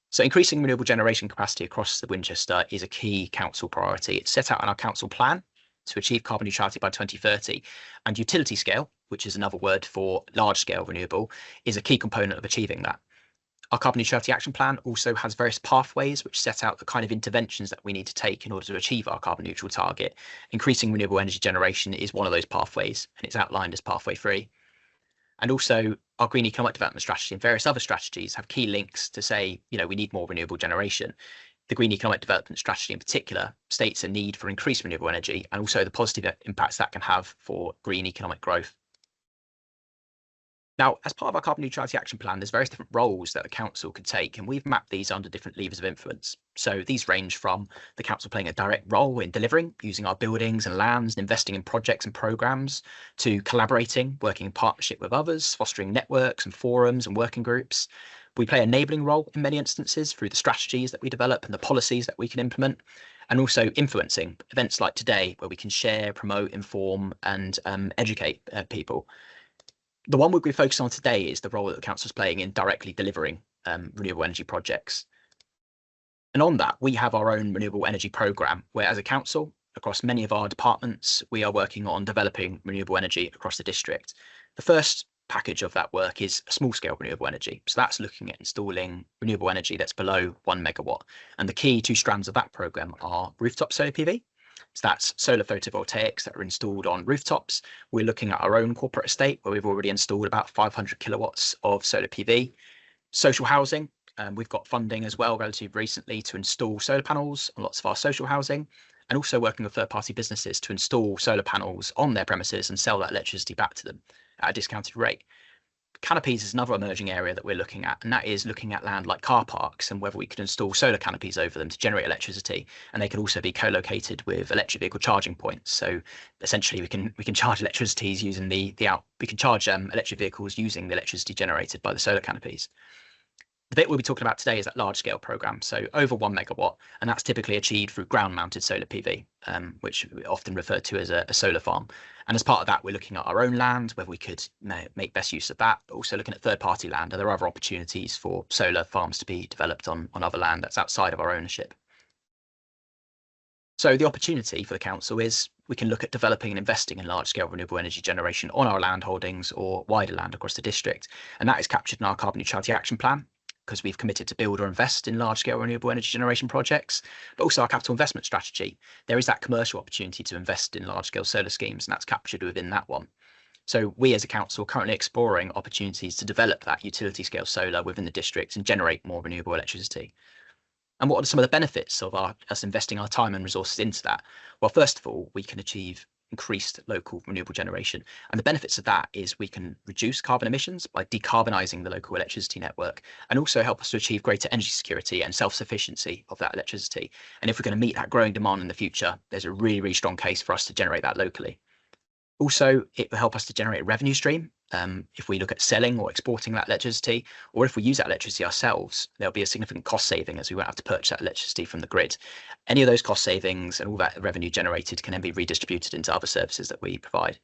So increasing renewable generation capacity across the Winchester is a key council priority. It's set out in our council plan to achieve carbon neutrality by 2030, and utility scale, which is another word for large scale renewable, is a key component of achieving that. Our carbon neutrality action plan also has various pathways which set out the kind of interventions that we need to take in order to achieve our carbon neutral target. Increasing renewable energy generation is one of those pathways, and it's outlined as pathway 3. And also our green economic development strategy and various other strategies have key links to say, we need more renewable generation. The Green Economic Development Strategy in particular states a need for increased renewable energy and also the positive impacts that can have for green economic growth. Now, as part of our carbon neutrality action plan, there's various different roles that the council could take, and we've mapped these under different levers of influence. So these range from the council playing a direct role in delivering, using our buildings and lands and investing in projects and programs, to collaborating, working in partnership with others, fostering networks and forums and working groups. We play an enabling role in many instances through the strategies that we develop and the policies that we can implement, and also influencing events like today where we can share, promote, inform and educate people. The one we'll be focused on today is the role that the council is playing in directly delivering renewable energy projects. And on that, we have our own renewable energy programme, where as a council, across many of our departments, we are working on developing renewable energy across the district. The first package of that work is small scale renewable energy. So that's looking at installing renewable energy that's below 1 megawatt. And the key 2 strands of that programme are rooftop solar PV. So that's solar photovoltaics that are installed on rooftops. We're looking at our own corporate estate where we've already installed about 500 kilowatts of solar PV. Social housing, we've got funding as well relatively recently to install solar panels on lots of our social housing, and also working with third-party businesses to install solar panels on their premises and sell that electricity back to them at a discounted rate. Canopies is another emerging area that we're looking at, and that is looking at land like car parks and whether we could install solar canopies over them to generate electricity, and they can also be co-located with electric vehicle charging points. So essentially, we can charge electricity using we can charge electric vehicles using the electricity generated by the solar canopies. The bit we'll be talking about today is that large scale program, so over 1 megawatt, and that's typically achieved through ground mounted solar PV, which we often referred to as a solar farm. And as part of that, we're looking at our own land, whether we could make best use of that, but also looking at third party land. Are there other opportunities for solar farms to be developed on other land that's outside of our ownership? So the opportunity for the council is we can look at developing and investing in large scale renewable energy generation on our land holdings or wider land across the district. And that is captured in our carbon neutrality action plan, because we've committed to build or invest in large-scale renewable energy generation projects, but also our capital investment strategy. There is that commercial opportunity to invest in large-scale solar schemes, and that's captured within that one. So we as a council are currently exploring opportunities to develop that utility-scale solar within the district and generate more renewable electricity. And what are some of the benefits of us investing our time and resources into that? Well, first of all, we can achieve increased local renewable generation. And the benefits of that is we can reduce carbon emissions by decarbonising the local electricity network, and also help us to achieve greater energy security and self-sufficiency of that electricity. And if we're going to meet that growing demand in the future, there's a really, really strong case for us to generate that locally. Also, it will help us to generate a revenue stream. If we look at selling or exporting that electricity, or if we use that electricity ourselves, there'll be a significant cost saving as we won't have to purchase that electricity from the grid. Any of those cost savings and all that revenue generated can then be redistributed into other services that we provide.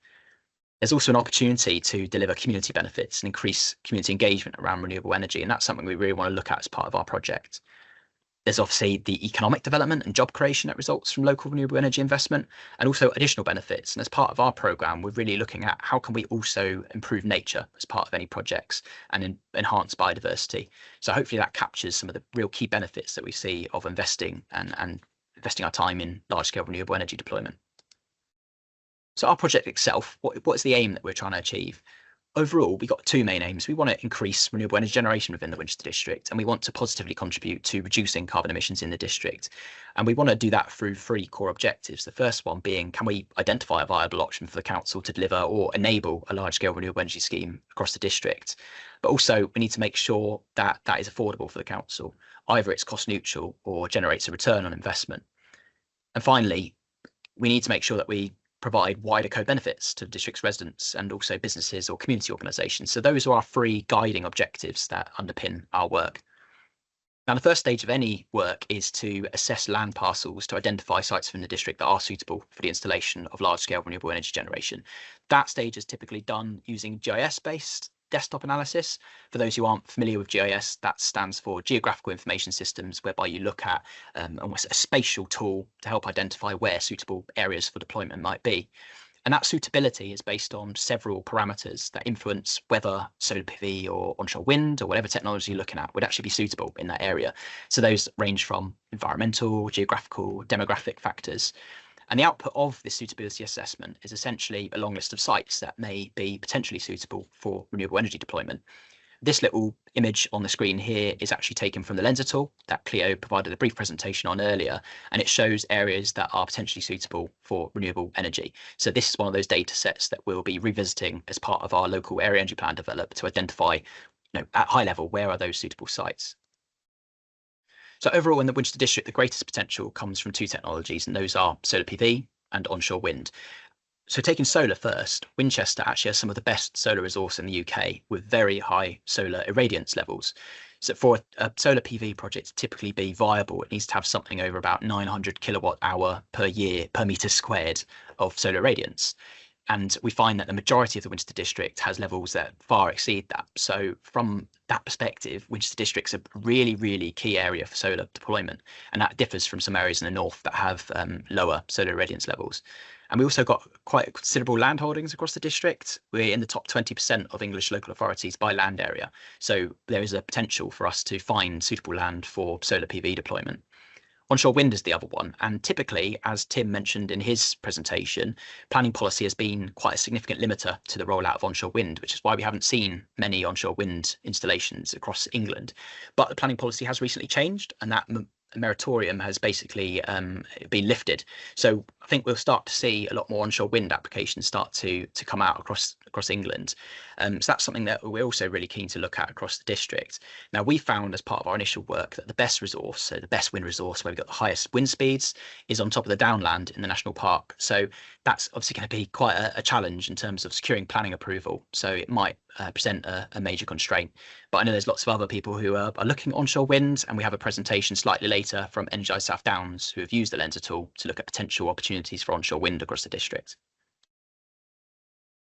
There's also an opportunity to deliver community benefits and increase community engagement around renewable energy, and that's something we really want to look at as part of our project. There's obviously the economic development and job creation that results from local renewable energy investment, and also additional benefits. And as part of our programme, we're really looking at how can we also improve nature as part of any projects and enhance biodiversity. So hopefully that captures some of the real key benefits that we see of investing and investing our time in large-scale renewable energy deployment. So our project itself, what is the aim that we're trying to achieve? Overall, we've got two main aims. We want to increase renewable energy generation within the Winchester district, and we want to positively contribute to reducing carbon emissions in the district. And we want to do that through three core objectives. The first one being, can we identify a viable option for the council to deliver or enable a large-scale renewable energy scheme across the district? But also, we need to make sure that that is affordable for the council. Either it's cost neutral or generates a return on investment. And finally, we need to make sure that we provide wider co-benefits to the district's residents and also businesses or community organisations. So those are our three guiding objectives that underpin our work. Now, the first stage of any work is to assess land parcels to identify sites within the district that are suitable for the installation of large-scale renewable energy generation. That stage is typically done using GIS-based desktop analysis. For those who aren't familiar with GIS, that stands for Geographical Information Systems, whereby you look at almost a spatial tool to help identify where suitable areas for deployment might be. And that suitability is based on several parameters that influence whether solar PV or onshore wind or whatever technology you're looking at would actually be suitable in that area. So those range from environmental, geographical, demographic factors. And the output of this suitability assessment is essentially a long list of sites that may be potentially suitable for renewable energy deployment. This little image on the screen here is actually taken from the Lenser tool that Cleo provided a brief presentation on earlier, and it shows areas that are potentially suitable for renewable energy. So this is one of those data sets that we'll be revisiting as part of our local area energy plan develop to identify, at high level, where are those suitable sites. So overall, in the Winchester district, the greatest potential comes from two technologies, and those are solar PV and onshore wind. So taking solar first, Winchester actually has some of the best solar resource in the UK with very high solar irradiance levels. So for a solar PV project to typically be viable, it needs to have something over about 900 kilowatt hour per year per metre squared of solar irradiance. And we find that the majority of the Winchester district has levels that far exceed that. So from that perspective, Winchester district's a really, really key area for solar deployment. And that differs from some areas in the north that have lower solar irradiance levels. And we also got quite considerable land holdings across the district. We're in the top 20% of English local authorities by land area. So there is a potential for us to find suitable land for solar PV deployment. Onshore wind is the other one, and typically, as Tim mentioned in his presentation, planning policy has been quite a significant limiter to the rollout of onshore wind, which is why we haven't seen many onshore wind installations across England. But the planning policy has recently changed, and that moratorium has basically been lifted. So I think we'll start to see a lot more onshore wind applications start to come out across England. So that's something that we're also really keen to look at across the district. Now, we found as part of our initial work that the best resource, so the best wind resource where we've got the highest wind speeds, is on top of the downland in the national park. So that's obviously going to be quite a challenge in terms of securing planning approval. So it might present a major constraint. But I know there's lots of other people who are looking at onshore wind, and we have a presentation slightly later from Energise South Downs, who have used the Lenser tool to look at potential opportunities for onshore wind across the district.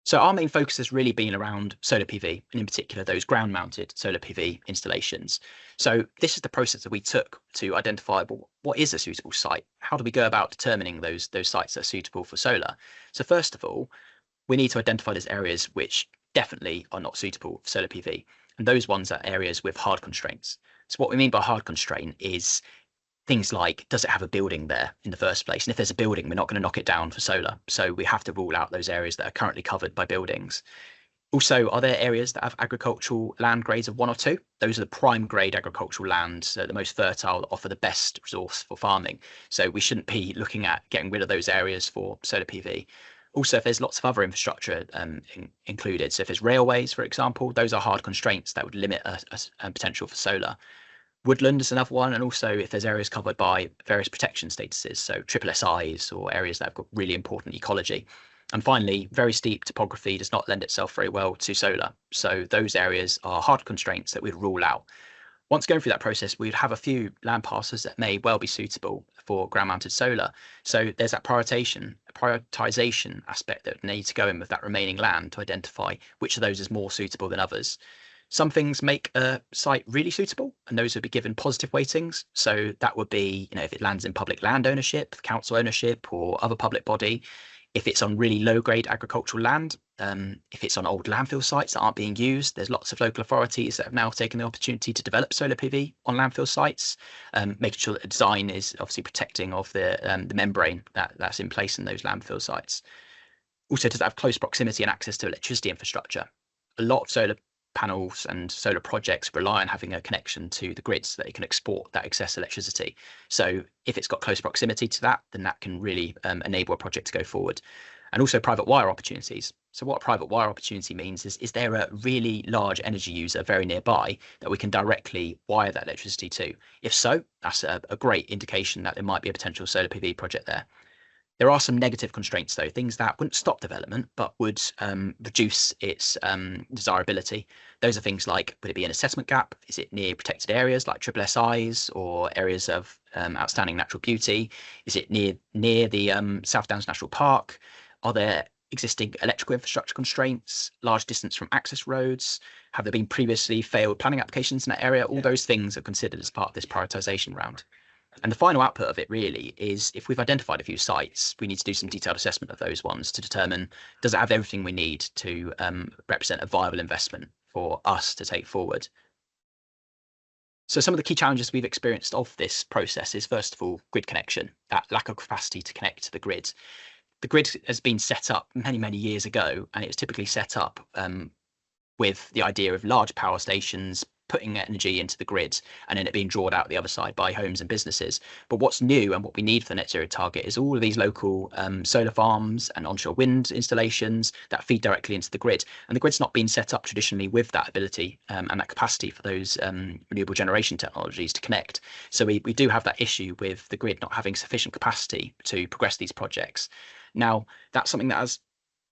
So our main focus has really been around solar PV, and in particular those ground-mounted solar PV installations. So this is the process that we took to identify, well, what is a suitable site? How do we go about determining those sites that are suitable for solar? So first of all, we need to identify those areas which definitely are not suitable for solar PV, and those ones are areas with hard constraints. So what we mean by hard constraint is things like, does it have a building there in the first place? And if there's a building, we're not going to knock it down for solar. So we have to rule out those areas that are currently covered by buildings. Also, are there areas that have agricultural land grades of 1 or 2? Those are the prime grade agricultural lands, so the most fertile, that offer the best resource for farming. So we shouldn't be looking at getting rid of those areas for solar PV. Also, if there's lots of other infrastructure included, so if there's railways, for example, those are hard constraints that would limit a potential for solar. Woodland is another one, and also if there's areas covered by various protection statuses, so SSIs or areas that have got really important ecology. And finally, very steep topography does not lend itself very well to solar. So those areas are hard constraints that we'd rule out. Once going through that process, we'd have a few land parcels that may well be suitable for ground-mounted solar. So there's that prioritization aspect that needs to go in with that remaining land to identify which of those is more suitable than others. Some things make a site really suitable, and those would be given positive weightings. So that would be, if it lands in public land ownership, council ownership, or other public body. If it's on really low-grade agricultural land, if it's on old landfill sites that aren't being used, there's lots of local authorities that have now taken the opportunity to develop solar PV on landfill sites, making sure that the design is obviously protecting of the membrane that's in place in those landfill sites. Also, does it have close proximity and access to electricity infrastructure? A lot of solar panels and solar projects rely on having a connection to the grid so that they can export that excess electricity. So if it's got close proximity to that, then that can really enable a project to go forward. And also private wire opportunities. So what a private wire opportunity means is there a really large energy user very nearby that we can directly wire that electricity to? If so, that's a great indication that there might be a potential solar PV project there. There are some negative constraints, though, things that wouldn't stop development, but would reduce its desirability. Those are things like, would it be an assessment gap? Is it near protected areas like SSIs or areas of outstanding natural beauty? Is it near the South Downs National Park? Are there existing electrical infrastructure constraints, large distance from access roads? Have there been previously failed planning applications in that area? All those things are considered as part of this prioritisation round. And the final output of it really is, if we've identified a few sites, we need to do some detailed assessment of those ones to determine, does it have everything we need to represent a viable investment for us to take forward? So some of the key challenges we've experienced of this process is, first of all, grid connection, that lack of capacity to connect to the grid. The grid has been set up many, many years ago, and it was typically set up with the idea of large power stations putting energy into the grid and then it being drawn out the other side by homes and businesses. But what's new and what we need for the net zero target is all of these local solar farms and onshore wind installations that feed directly into the grid. And the grid's not been set up traditionally with that ability and that capacity for those renewable generation technologies to connect. So we do have that issue with the grid not having sufficient capacity to progress these projects. Now, that's something that has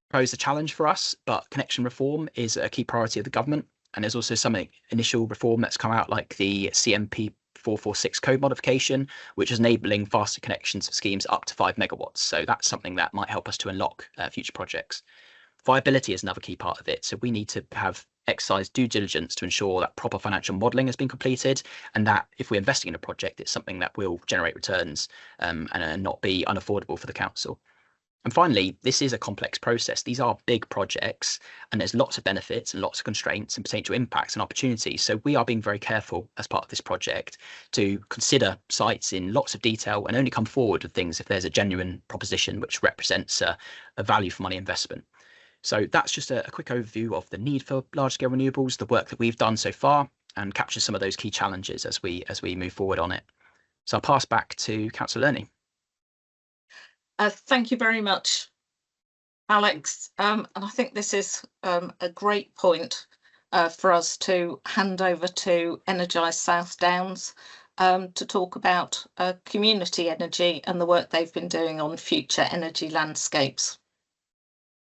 posed a challenge for us, but connection reform is a key priority of the government. And there's also some initial reform that's come out, like the CMP 446 code modification, which is enabling faster connections of schemes up to 5 megawatts. So that's something that might help us to unlock future projects. Viability is another key part of it. So we need to have exercise due diligence to ensure that proper financial modelling has been completed, and that if we're investing in a project, it's something that will generate returns and not be unaffordable for the council. And finally, this is a complex process. These are big projects and there's lots of benefits and lots of constraints and potential impacts and opportunities. So we are being very careful as part of this project to consider sites in lots of detail and only come forward with things if there's a genuine proposition which represents a value for money investment. So that's just a quick overview of the need for large-scale renewables, the work that we've done so far, and capture some of those key challenges as we move forward on it. So I'll pass back to Councillor Lerney. Thank you very much, Alex. And I think this is a great point for us to hand over to Energise South Downs to talk about community energy and the work they've been doing on future energy landscapes.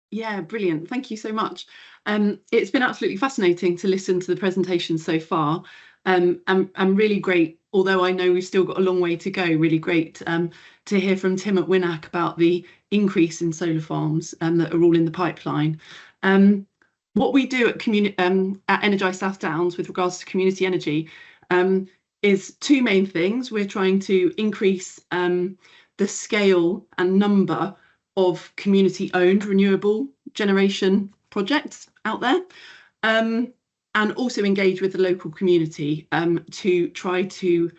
Yeah, brilliant. Thank you so much. It's been absolutely fascinating to listen to the presentation so far. And really great, although I know we've still got a long way to go, really great to hear from Tim at Winnack about the increase in solar farms that are all in the pipeline. What we do at Energise South Downs with regards to community energy is two main things. We're trying to increase the scale and number of community-owned renewable generation projects out there. And also engage with the local community to try to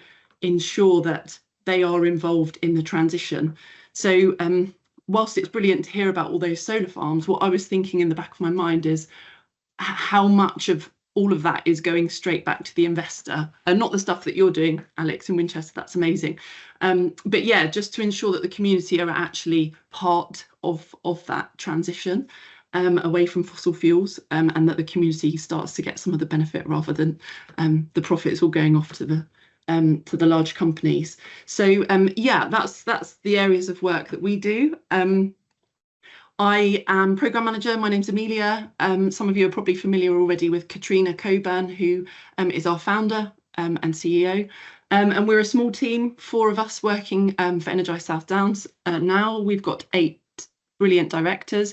ensure that they are involved in the transition. So whilst it's brilliant to hear about all those solar farms, what I was thinking in the back of my mind is how much of all of that is going straight back to the investor, and not the stuff that you're doing, Alex, in Winchester. That's amazing. But yeah, just to ensure that the community are actually part of that transition away from fossil fuels, and that the community starts to get some of the benefit rather than the profits all going off to the large companies. So yeah, that's the areas of work that we do. I am program manager. My name's Amelia. Some of you are probably familiar already with Katrina Coburn, who is our founder and CEO. And we're a small team, 4 of us working for Energise South Downs. Now we've got 8 brilliant directors.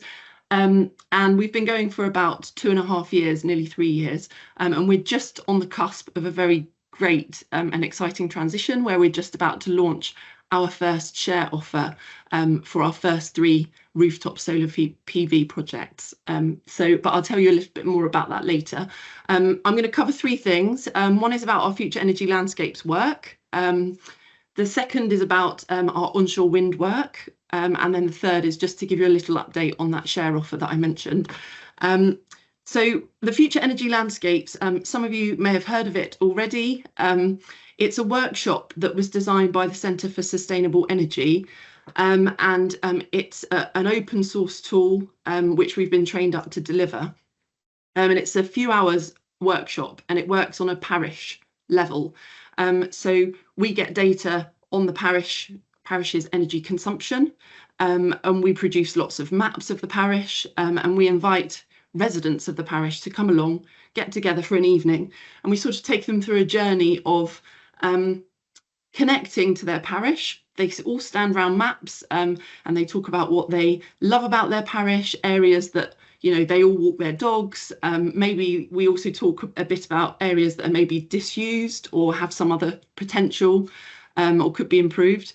And we've been going for about 2.5 years, nearly 3 years. And we're just on the cusp of a very great and exciting transition where we're just about to launch our first share offer for our first 3 rooftop solar PV projects. But I'll tell you a little bit more about that later. I'm going to cover 3 things. One is about our future energy landscapes work. The second is about our onshore wind work. And then the third is just to give you a little update on that share offer that I mentioned. So the future energy landscapes, some of you may have heard of it already. It's a workshop that was designed by the Centre for Sustainable Energy, and it's an open source tool which we've been trained up to deliver. And it's a few hours workshop, and it works on a parish level. So we get data on the parish's energy consumption, and we produce lots of maps of the parish, and we invite residents of the parish to come along, get together for an evening, and we sort of take them through a journey of connecting to their parish. They all stand around maps and they talk about what they love about their parish, areas that, you know, they all walk their dogs. Maybe we also talk a bit about areas that are maybe disused or have some other potential or could be improved.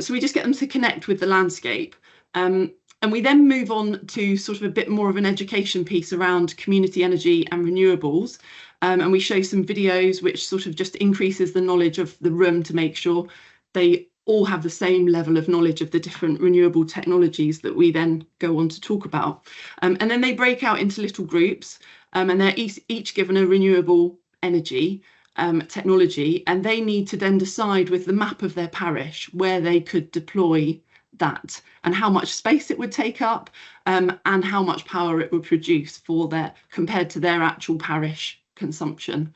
So we just get them to connect with the landscape. And we then move on to sort of a bit more of an education piece around community energy and renewables. And we show some videos which sort of just increases the knowledge of the room to make sure they all have the same level of knowledge of the different renewable technologies that we then go on to talk about. And then they break out into little groups, and they're each given a renewable energy technology, and they need to then decide with the map of their parish where they could deploy that and how much space it would take up, and how much power it would produce for compared to their actual parish consumption.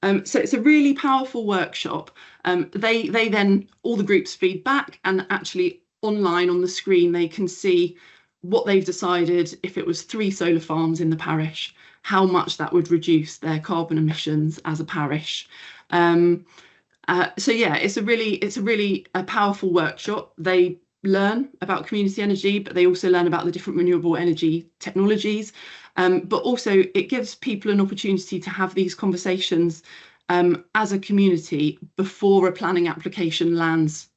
So it's a really powerful workshop. They then, all the groups feed back, and actually online on the screen they can see what they've decided. If it was 3 solar farms in the parish, how much that would reduce their carbon emissions as a parish. So yeah, it's a really powerful workshop. They learn about community energy, but they also learn about the different renewable energy technologies. But also it gives people an opportunity to have these conversations as a community before a planning application lands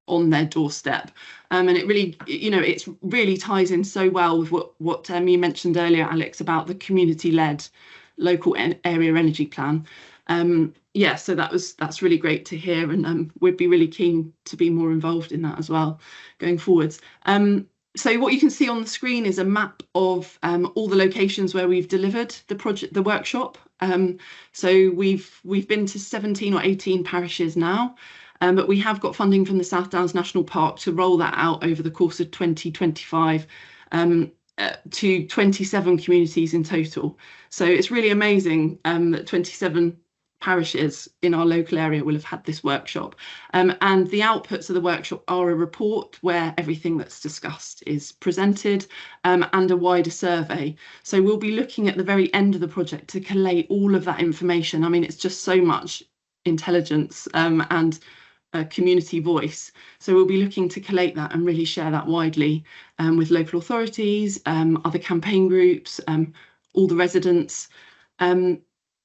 on their doorstep. And it really, you know, it really ties in so well with what you mentioned earlier, Alex, about the community-led local area energy plan. Yeah, so that's really great to hear, and we'd be really keen to be more involved in that as well going forwards. So what you can see on the screen is a map of all the locations where we've delivered the workshop. So we've been to 17 or 18 parishes now, but we have got funding from the South Downs National Park to roll that out over the course of 2025 to 27 communities in total. So it's really amazing that 27 parishes in our local area will have had this workshop, and the outputs of the workshop are a report where everything that's discussed is presented, and a wider survey. So we'll be looking at the very end of the project to collate all of that information. I mean, it's just so much intelligence and community voice. So we'll be looking to collate that and really share that widely with local authorities, other campaign groups, all the residents.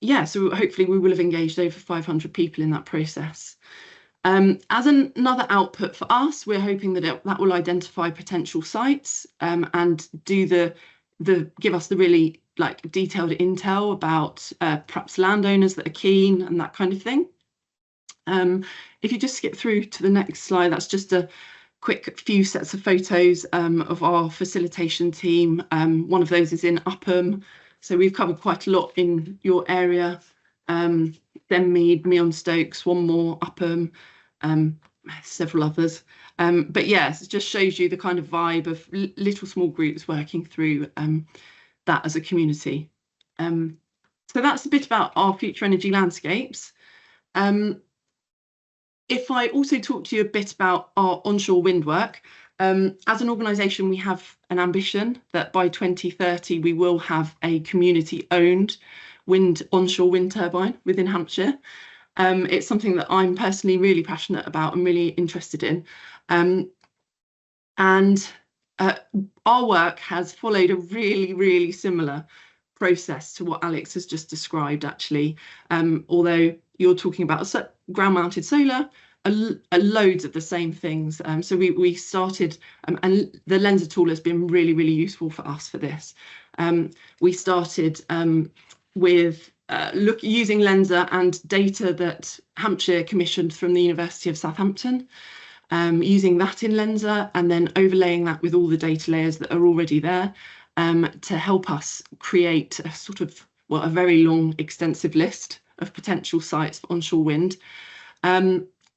Yeah, so hopefully we will have engaged over 500 people in that process. As another output for us, we're hoping that that will identify potential sites and do give us the really detailed intel about perhaps landowners that are keen and that kind of thing. If you just skip through to the next slide, that's just a quick few sets of photos of our facilitation team. One of those is in Upham, So we've covered quite a lot in your area, Denmead, Meon Stoke, Swanmore, Upham, several others. But yes, it just shows you the kind of vibe of little small groups working through that as a community. So that's a bit about our future energy landscapes. If I also talk to you a bit about our onshore wind work, as an organisation, we have an ambition that by 2030 we will have a community-owned onshore wind turbine within Hampshire. It's something that I'm personally really passionate about and really interested in. Our work has followed a really similar process to what Alex has just described, actually. Although you're talking about ground-mounted solar, loads of the same things. So we started, and the Lenser tool has been really useful for us for this. We started with using Lenser and data that Hampshire commissioned from the University of Southampton, using that in Lenser and then overlaying that with all the data layers that are already there to help us create a sort of, well, a very long, extensive list of potential sites for onshore wind.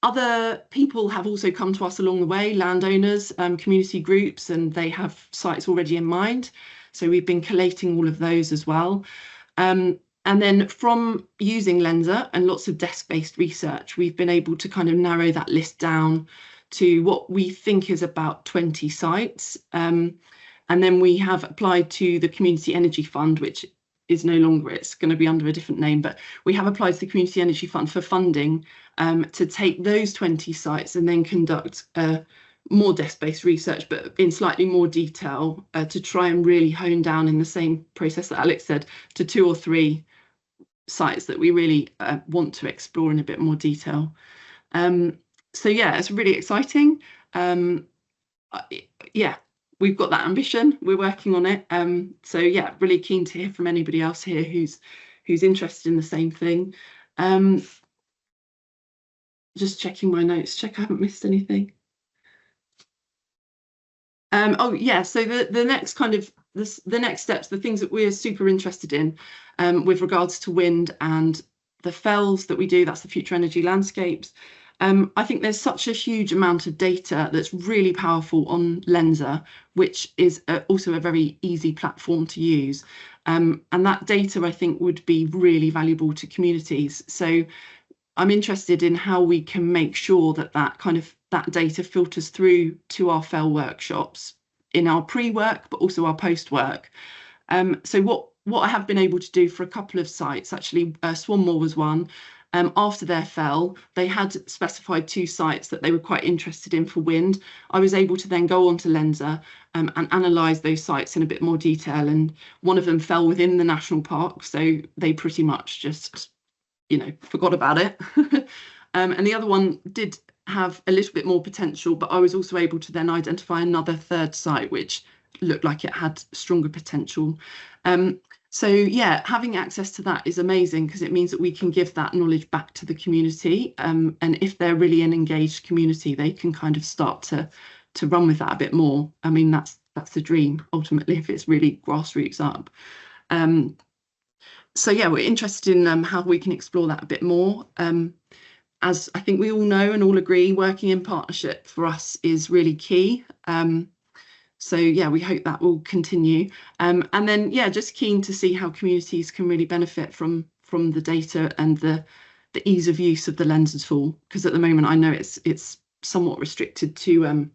Other people have also come to us along the way, landowners, community groups, and they have sites already in mind. So we've been collating all of those as well. And then from using Lenser and lots of desk-based research, we've been able to kind of narrow that list down to what we think is about 20 sites. And then we have applied to the Community Energy Fund, which is no longer, it's going to be under a different name, but we have applied to the Community Energy Fund for funding to take those 20 sites and then conduct more desk-based research, but in slightly more detail to try and really hone down in the same process that Alex said to 2 or 3 sites that we really want to explore in a bit more detail. So yeah, it's really exciting. Yeah, we've got that ambition, we're working on it. So yeah, really keen to hear from anybody else here who's interested in the same thing. Just checking my notes, check I haven't missed anything. Oh yeah, so the next kind of the next steps, the things that we're super interested in with regards to wind and the fells that we do, that's the future energy landscapes. I think there's such a huge amount of data that's really powerful on Lenser, which is also a very easy platform to use. And that data, I think, would be really valuable to communities. So I'm interested in how we can make sure that that data filters through to our fell workshops in our pre-work, but also our post-work. So what I have been able to do for a couple of sites, actually, Swanmore was one. After their fell, they had specified 2 sites that they were quite interested in for wind. I was able to then go onto Lenser and analyse those sites in a bit more detail. And one of them fell within the national park, so they pretty much just, forgot about it. And the other one did have a little bit more potential, but I was also able to then identify another 3rd site, which looked like it had stronger potential. So yeah, having access to that is amazing because it means that we can give that knowledge back to the community. And if they're really an engaged community, they can kind of start to run with that a bit more. I mean, that's the dream, ultimately, if it's really grassroots up. So yeah, we're interested in how we can explore that a bit more. As I think we all know and all agree, working in partnership for us is really key. So yeah, we hope that will continue. And then yeah, just keen to see how communities can really benefit from the data and the ease of use of the Lenser tool, because at the moment I know it's somewhat restricted to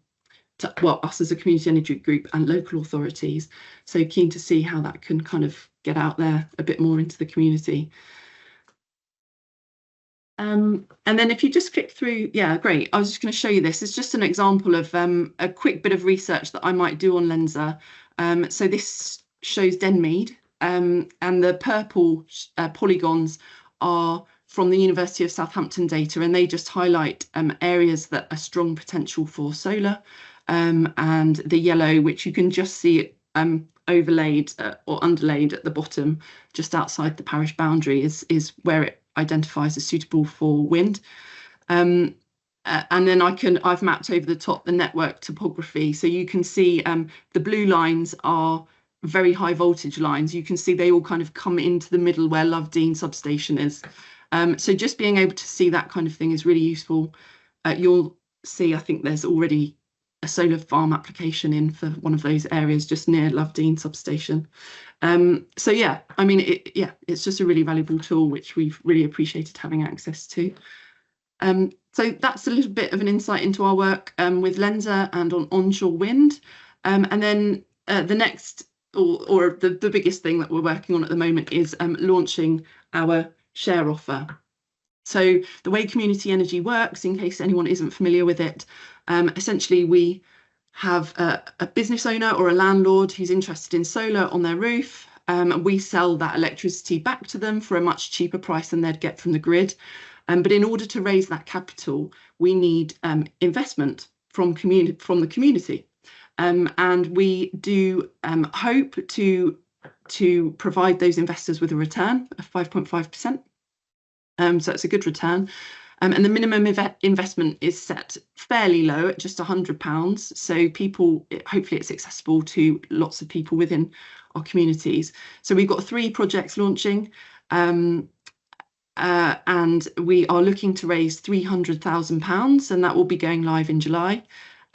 well, us as a community energy group and local authorities. So keen to see how that can kind of get out there a bit more into the community. And then if you just click through, yeah, great. I was just going to show you this. It's just an example of a quick bit of research that I might do on Lenser. So this shows Denmead, and the purple polygons are from the University of Southampton data, and they just highlight areas that are strong potential for solar. And the yellow, which you can just see overlaid or underlaid at the bottom, just outside the parish boundary, is where it identifies as suitable for wind. And then I've mapped over the top the network topography, so you can see the blue lines are very high voltage lines. You can see they all kind of come into the middle where Lovedean substation is. So just being able to see that kind of thing is really useful. You'll see, I think there's already a solar farm application in for one of those areas just near Lovedean substation. So yeah, I mean, it's just a really valuable tool which we've really appreciated having access to. So that's a little bit of an insight into our work with Lenza and on onshore wind. And then the next, or the biggest thing that we're working on at the moment is launching our share offer. So the way community energy works, in case anyone isn't familiar with it, essentially we have a business owner or a landlord who's interested in solar on their roof. We sell that electricity back to them for a much cheaper price than they'd get from the grid. But in order to raise that capital, we need investment from the community. And we do hope to provide those investors with a return of 5.5%. So it's a good return. And the minimum investment is set fairly low at just £100. So hopefully it's accessible to lots of people within our communities. So we've got 3 projects launching. And we are looking to raise £300,000, and that will be going live in July.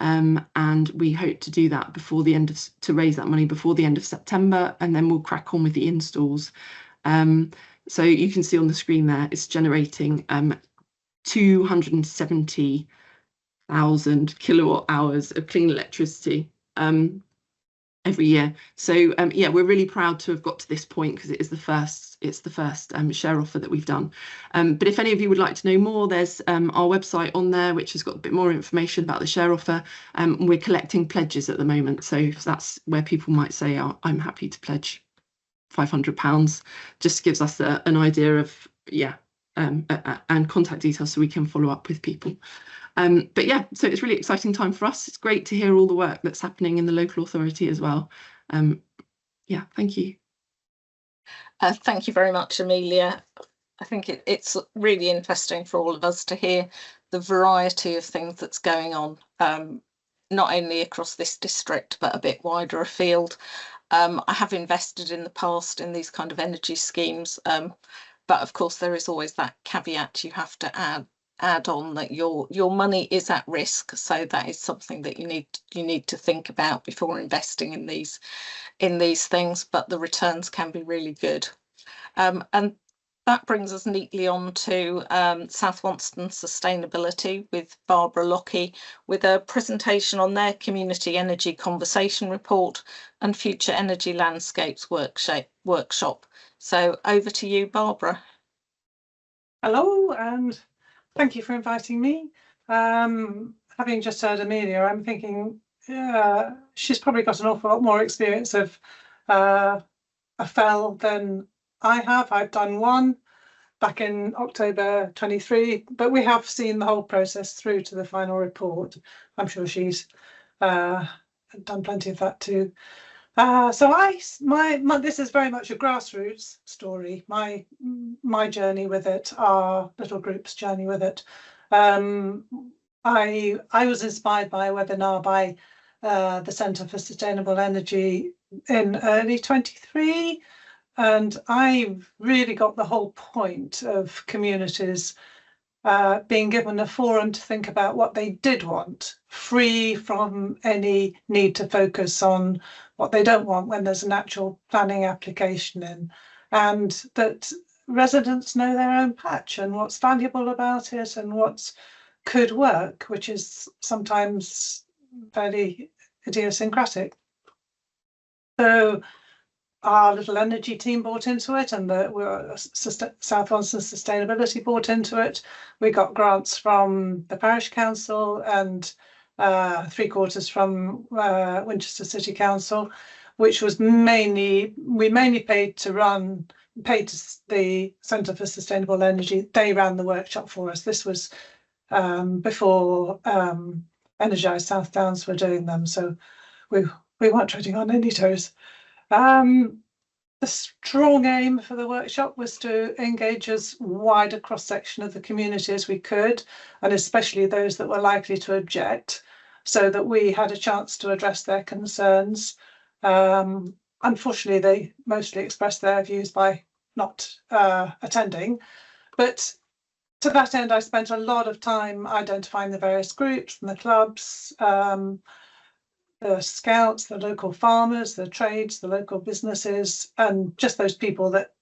And we hope to do that to raise that money before the end of September, and then we'll crack on with the installs. So you can see on the screen there, it's generating 270,000 kilowatt hours of clean electricity every year. So yeah, we're really proud to have got to this point because it's the first share offer that we've done. But if any of you would like to know more, there's our website on there which has got a bit more information about the share offer. We're collecting pledges at the moment, so that's where people might say, oh, I'm happy to pledge £500. Just gives us an idea of and contact details so we can follow up with people. But yeah, so it's a really exciting time for us. It's great to hear all the work that's happening in the local authority as well. Yeah, thank you. Thank you very much, Amelia. I think it's really interesting for all of us to hear the variety of things that's going on, not only across this district, but a bit wider afield. I have invested in the past in these kind of energy schemes, but of course there is always that caveat you have to add on that your money is at risk, so that is something that you need to think about before investing in these things, but the returns can be really good. And that brings us neatly on to South Wonston Sustainability with Barbara Lockie, with a presentation on their Community Energy Conversation Report and Future Energy Landscapes workshop. So over to you, Barbara. Hello, and thank you for inviting me. Having just heard Amelia, I'm thinking she's probably got an awful lot more experience of a FEL than I have. I've done one back in October 23, but we have seen the whole process through to the final report. I'm sure she's done plenty of that too. So this is very much a grassroots story. My journey with it, our little group's journey with it. I was inspired by a webinar by the Centre for Sustainable Energy in early 23, and I really got the whole point of communities being given a forum to think about what they did want, free from any need to focus on what they don't want when there's an actual planning application in, and that residents know their own patch and what's valuable about it and what could work, which is sometimes fairly idiosyncratic. So our little energy team bought into it, and South Wonston Sustainability bought into it. We got grants from the parish council and 3/4 from Winchester City Council, which was mainly paid to the Centre for Sustainable Energy. They ran the workshop for us. This was before Energise South Downs were doing them, so we weren't treading on any toes. The strong aim for the workshop was to engage as wide a cross-section of the community as we could, and especially those that were likely to object, so that we had a chance to address their concerns. unfortunately, they mostly expressed their views by not attending. But to that end, I spent a lot of time identifying the various groups and the clubs, the scouts, the local farmers, the trades, the local businesses, and just those people that,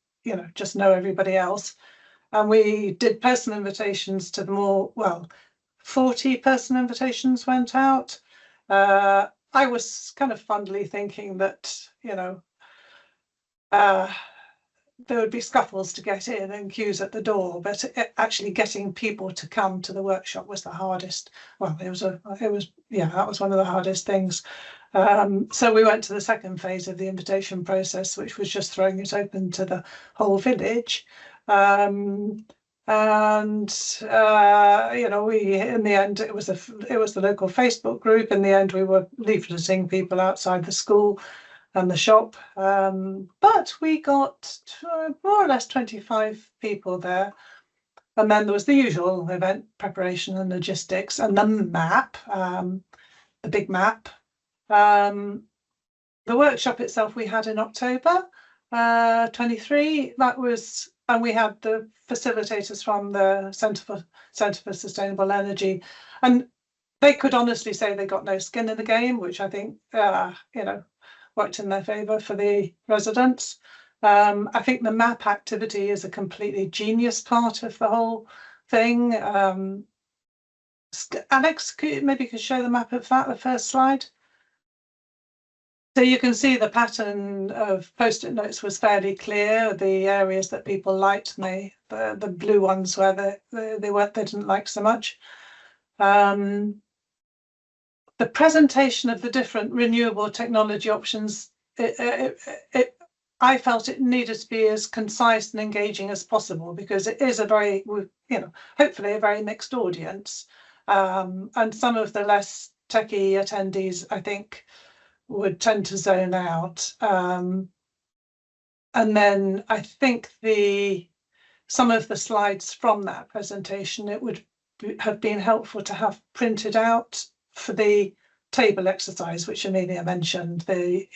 just know everybody else. And we did personal invitations to them all. Well, 40 personal invitations went out. I was kind of fondly thinking that, there would be scuffles to get in and queues at the door, but actually getting people to come to the workshop was the hardest. Well, that was one of the hardest things. So we went to the second phase of the invitation process, which was just throwing it open to the whole village. We in the end, it was the local Facebook group. In the end, we were leafleting people outside the school and the shop, but we got more or less 25 people there. And then there was the usual event preparation and logistics, and the map, the big map. The workshop itself we had in October 23. That was, and we had the facilitators from the Centre for Sustainable Energy, and they could honestly say they got no skin in the game, which I think worked in their favour for the residents. I think the map activity is a completely genius part of the whole thing. Alex, maybe you could show the map of that, the first slide. So you can see the pattern of post-it notes was fairly clear. The areas that people liked, and the blue ones where they didn't like so much. The presentation of the different renewable technology options, I felt it needed to be as concise and engaging as possible, because it is a very, hopefully a very mixed audience. And some of the less techie attendees, I think, would tend to zone out. And then I think some of the slides from that presentation, it would have been helpful to have printed out for the table exercise, which Amelia mentioned, the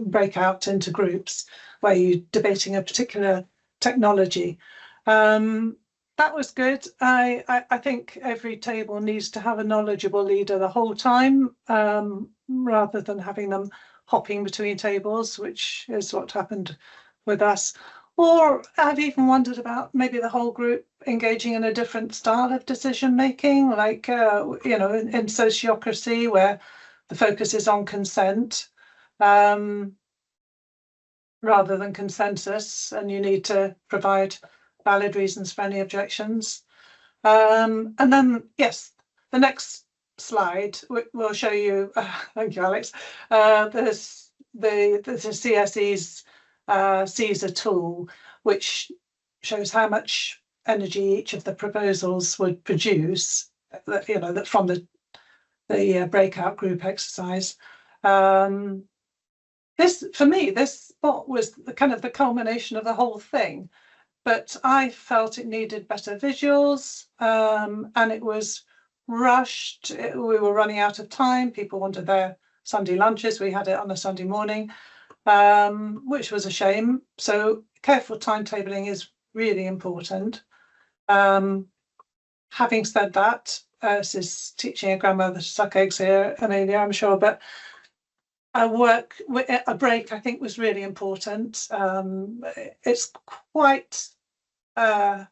breakout into groups where you're debating a particular technology. That was good. I think every table needs to have a knowledgeable leader the whole time, rather than having them hopping between tables, which is what happened with us. Or I've even wondered about maybe the whole group engaging in a different style of decision making, like in sociocracy, where the focus is on consent rather than consensus, and you need to provide valid reasons for any objections. And then, yes, the next slide will show you. Thank you, Alex. There's the CSE's Caesar tool, which shows how much energy each of the proposals would produce, that from the breakout group exercise. This, for me, this spot was the culmination of the whole thing, but I felt it needed better visuals, and it was rushed. We were running out of time. People wanted their Sunday lunches. We had it on a Sunday morning. Which was a shame. So careful timetabling is really important. Having said that, this is teaching a grandmother to suck eggs here, Amelia, I'm sure, but a break, I think, was really important. It's quite, it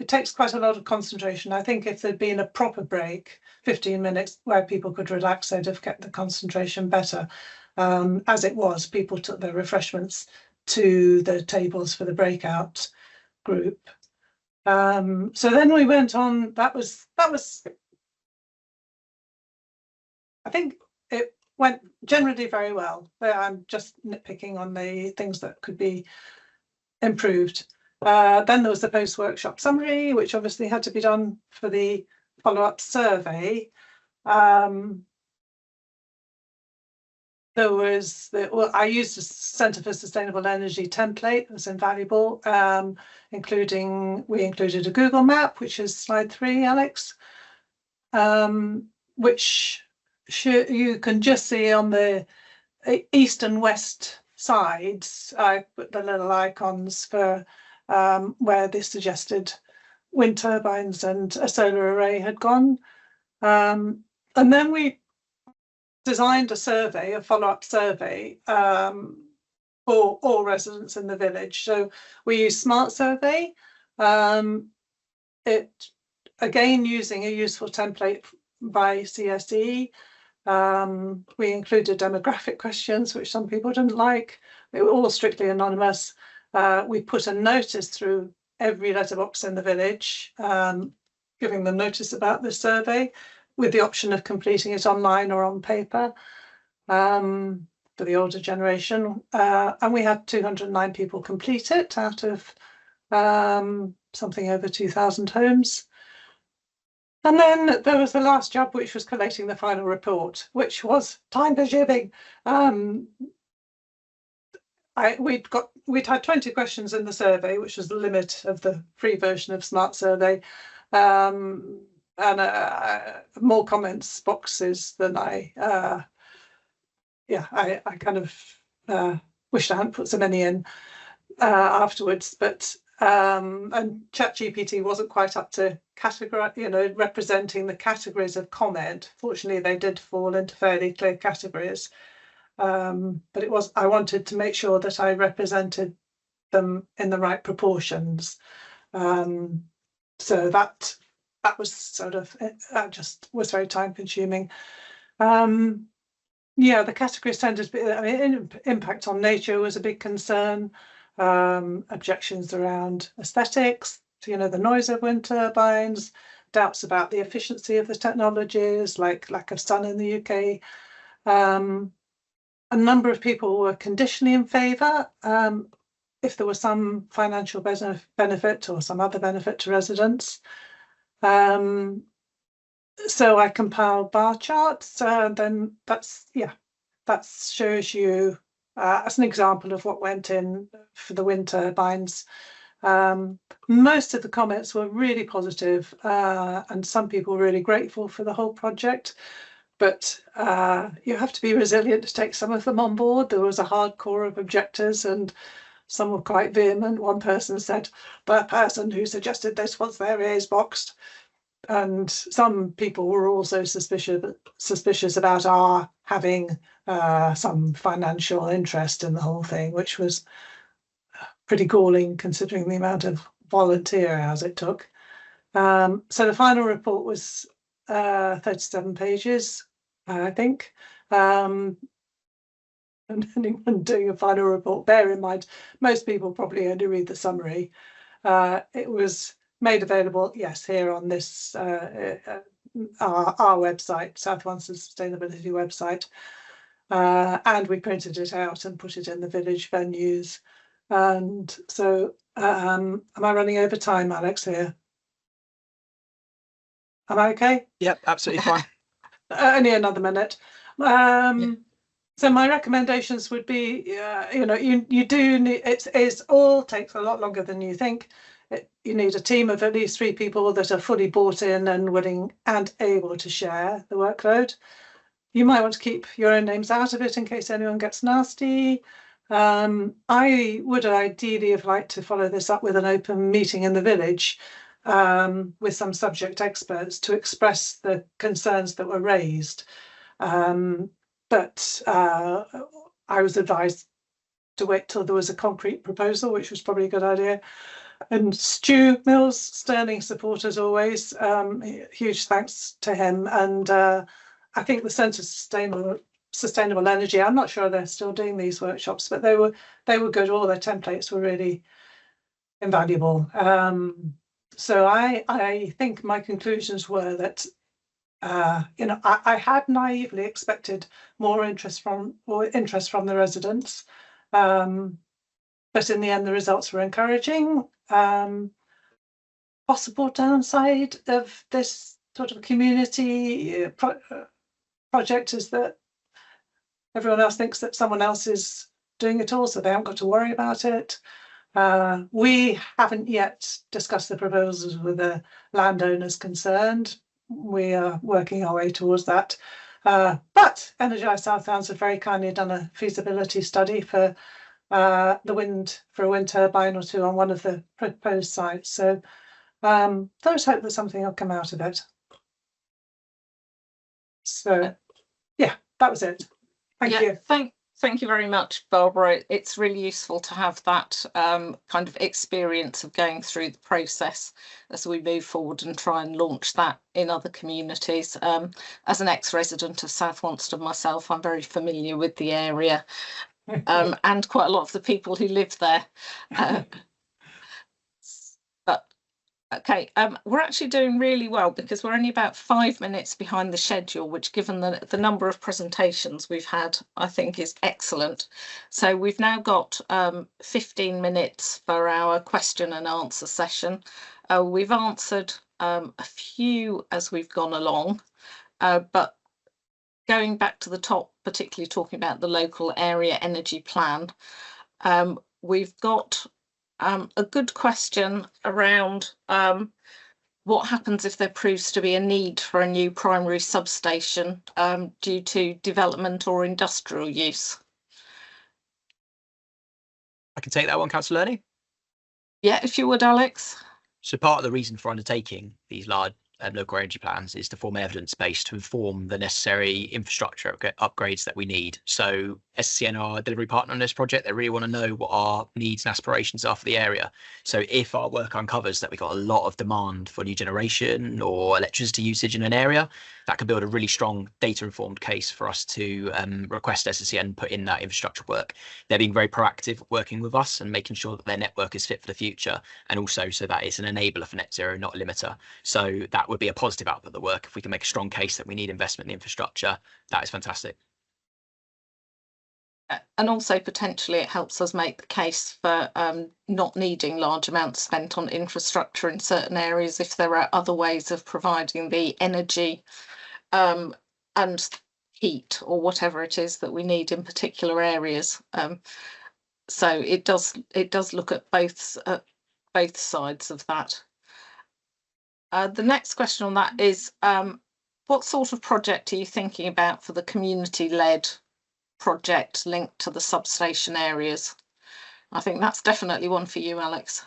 takes quite a lot of concentration. I think if there'd been a proper break, 15 minutes where people could relax, they'd have kept the concentration better. As it was, people took their refreshments to the tables for the breakout group. So then we went on. That was. I think it went generally very well. I'm just nitpicking on the things that could be improved. Then there was the post-workshop summary, which obviously had to be done for the follow-up survey. There was I used the Centre for Sustainable Energy template. It was invaluable, we included a Google map, which is slide 3, Alex, which you can just see on the east and west sides, I put the little icons for where the suggested wind turbines and a solar array had gone. And then we designed a survey, a follow-up survey, for all residents in the village. So we use Smart Survey. It, again, using a useful template by CSE. We included demographic questions, which some people didn't like. They were all strictly anonymous. We put a notice through every letterbox in the village, giving them notice about this survey, with the option of completing it online or on paper for the older generation. And we had 209 people complete it out of something over 2,000 homes. And then there was the last job, which was collating the final report, which was time-consuming. We'd had 20 questions in the survey, which was the limit of the free version of Smart Survey, and more comments boxes than I kind of wished I hadn't put so many in afterwards, but and ChatGPT wasn't quite up to category, representing the categories of comment. Fortunately, they did fall into fairly clear categories, but I wanted to make sure that I represented them in the right proportions. So that was sort of, that just was very time consuming. The categories tended to be, impact on nature was a big concern. Objections around aesthetics, the noise of wind turbines, doubts about the efficiency of the technologies, like lack of sun in the UK. A number of people were conditionally in favour if there was some financial benefit or some other benefit to residents. So I compiled bar charts, then that shows you as an example of what went in for the wind turbines. Most of the comments were really positive, and some people were really grateful for the whole project. But you have to be resilient to take some of them on board. There was a hardcore of objectors, and some were quite vehement. One person said, "The person who suggested this wants their ears boxed." And some people were also suspicious about our having some financial interest in the whole thing, which was pretty galling considering the amount of volunteer hours it took. So the final report was 37 pages, I think. And anyone doing a final report, bear in mind, most people probably only read the summary. It was made available, yes, here on this our website, South Wales Sustainability website, and we printed it out and put it in the village venues. And so, am I running over time, Alex? Here, am I okay? Yep, absolutely fine. Only another minute. So my recommendations would be, you do need, it all takes a lot longer than you think. You need a team of at least 3 people that are fully bought in and willing and able to share the workload. You might want to keep your own names out of it in case anyone gets nasty. I would ideally have liked to follow this up with an open meeting in the village with some subject experts to express the concerns that were raised. But I was advised to wait till there was a concrete proposal, which was probably a good idea. And Stu Mills, sterling support as always. Huge thanks to him. And I think the Centre of Sustainable Energy, I'm not sure they're still doing these workshops, but they were good. All their templates were really invaluable. So I think my conclusions were that I had naively expected more interest from the residents, but in the end the results were encouraging. Possible downside of this sort of community project is that everyone else thinks that someone else is doing it all, so they haven't got to worry about it. We haven't yet discussed the proposals with the landowners concerned. We are working our way towards that. But Energise South Downs have very kindly done a feasibility study for a wind turbine or two on one of the proposed sites. So there's hope that something will come out of it. So yeah, that was it. Thank you. Thank you very much, Barbara. It's really useful to have that kind of experience of going through the process as we move forward and try and launch that in other communities. As an ex-resident of South Wanstead myself, I'm very familiar with the area and quite a lot of the people who live there. But okay, we're actually doing really well because we're only about 5 minutes behind the schedule, which, given the number of presentations we've had, I think is excellent. So we've now got 15 minutes for our question and answer session. We've answered a few as we've gone along, but going back to the top, particularly talking about the local area energy plan, we've got a good question around what happens if there proves to be a need for a new primary substation due to development or industrial use. I can take that one, Councillor Lerny. Yeah, if you would, Alex. So part of the reason for undertaking these large local energy plans is to form evidence base to inform the necessary infrastructure upgrades that we need. So SSEN are a delivery partner on this project. They really want to know what our needs and aspirations are for the area. So if our work uncovers that we've got a lot of demand for new generation or electricity usage in an area, that can build a really strong data-informed case for us to request SSEN put in that infrastructure work. They're being very proactive, working with us and making sure that their network is fit for the future, and also so that it's an enabler for net zero, not a limiter. So that would be a positive output of the work. If we can make a strong case that we need investment in infrastructure, that is fantastic. And also potentially it helps us make the case for not needing large amounts spent on infrastructure in certain areas if there are other ways of providing the energy and heat or whatever it is that we need in particular areas. So it does look at both sides of that. The next question on that is what sort of project are you thinking about for the community-led project linked to the substation areas? I think that's definitely one for you, Alex.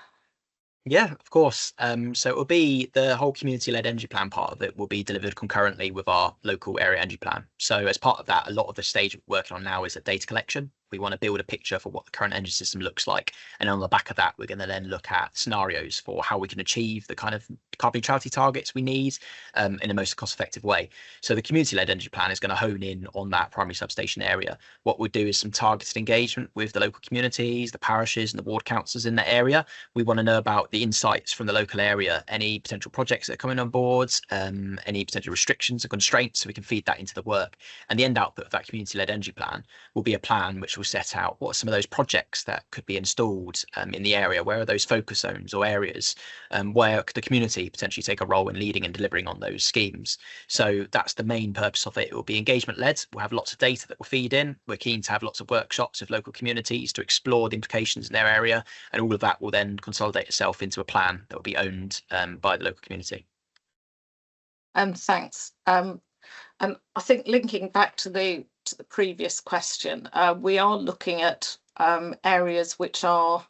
Yeah, of course. So it will be the whole community-led energy plan part of it will be delivered concurrently with our local area energy plan. So as part of that, a lot of the stage we're working on now is at data collection. We want to build a picture for what the current energy system looks like. And on the back of that, we're going to then look at scenarios for how we can achieve the kind of carbon neutrality targets we need in the most cost-effective way. So the community-led energy plan is going to hone in on that primary substation area. What we'll do is some targeted engagement with the local communities, the parishes and the ward councillors in that area. We want to know about the insights from the local area, any potential projects that are coming on board, any potential restrictions or constraints, so we can feed that into the work. And the end output of that community-led energy plan will be a plan which will set out what are some of those projects that could be installed in the area, where are those focus zones or areas, where could the community potentially take a role in leading and delivering on those schemes. So that's the main purpose of it. It will be engagement led. We'll have lots of data that will feed in. We're keen to have lots of workshops with local communities to explore the implications in their area, and all of that will then consolidate itself into a plan that will be owned by the local community. Thanks. And I think linking back to the previous question, we are looking at areas which are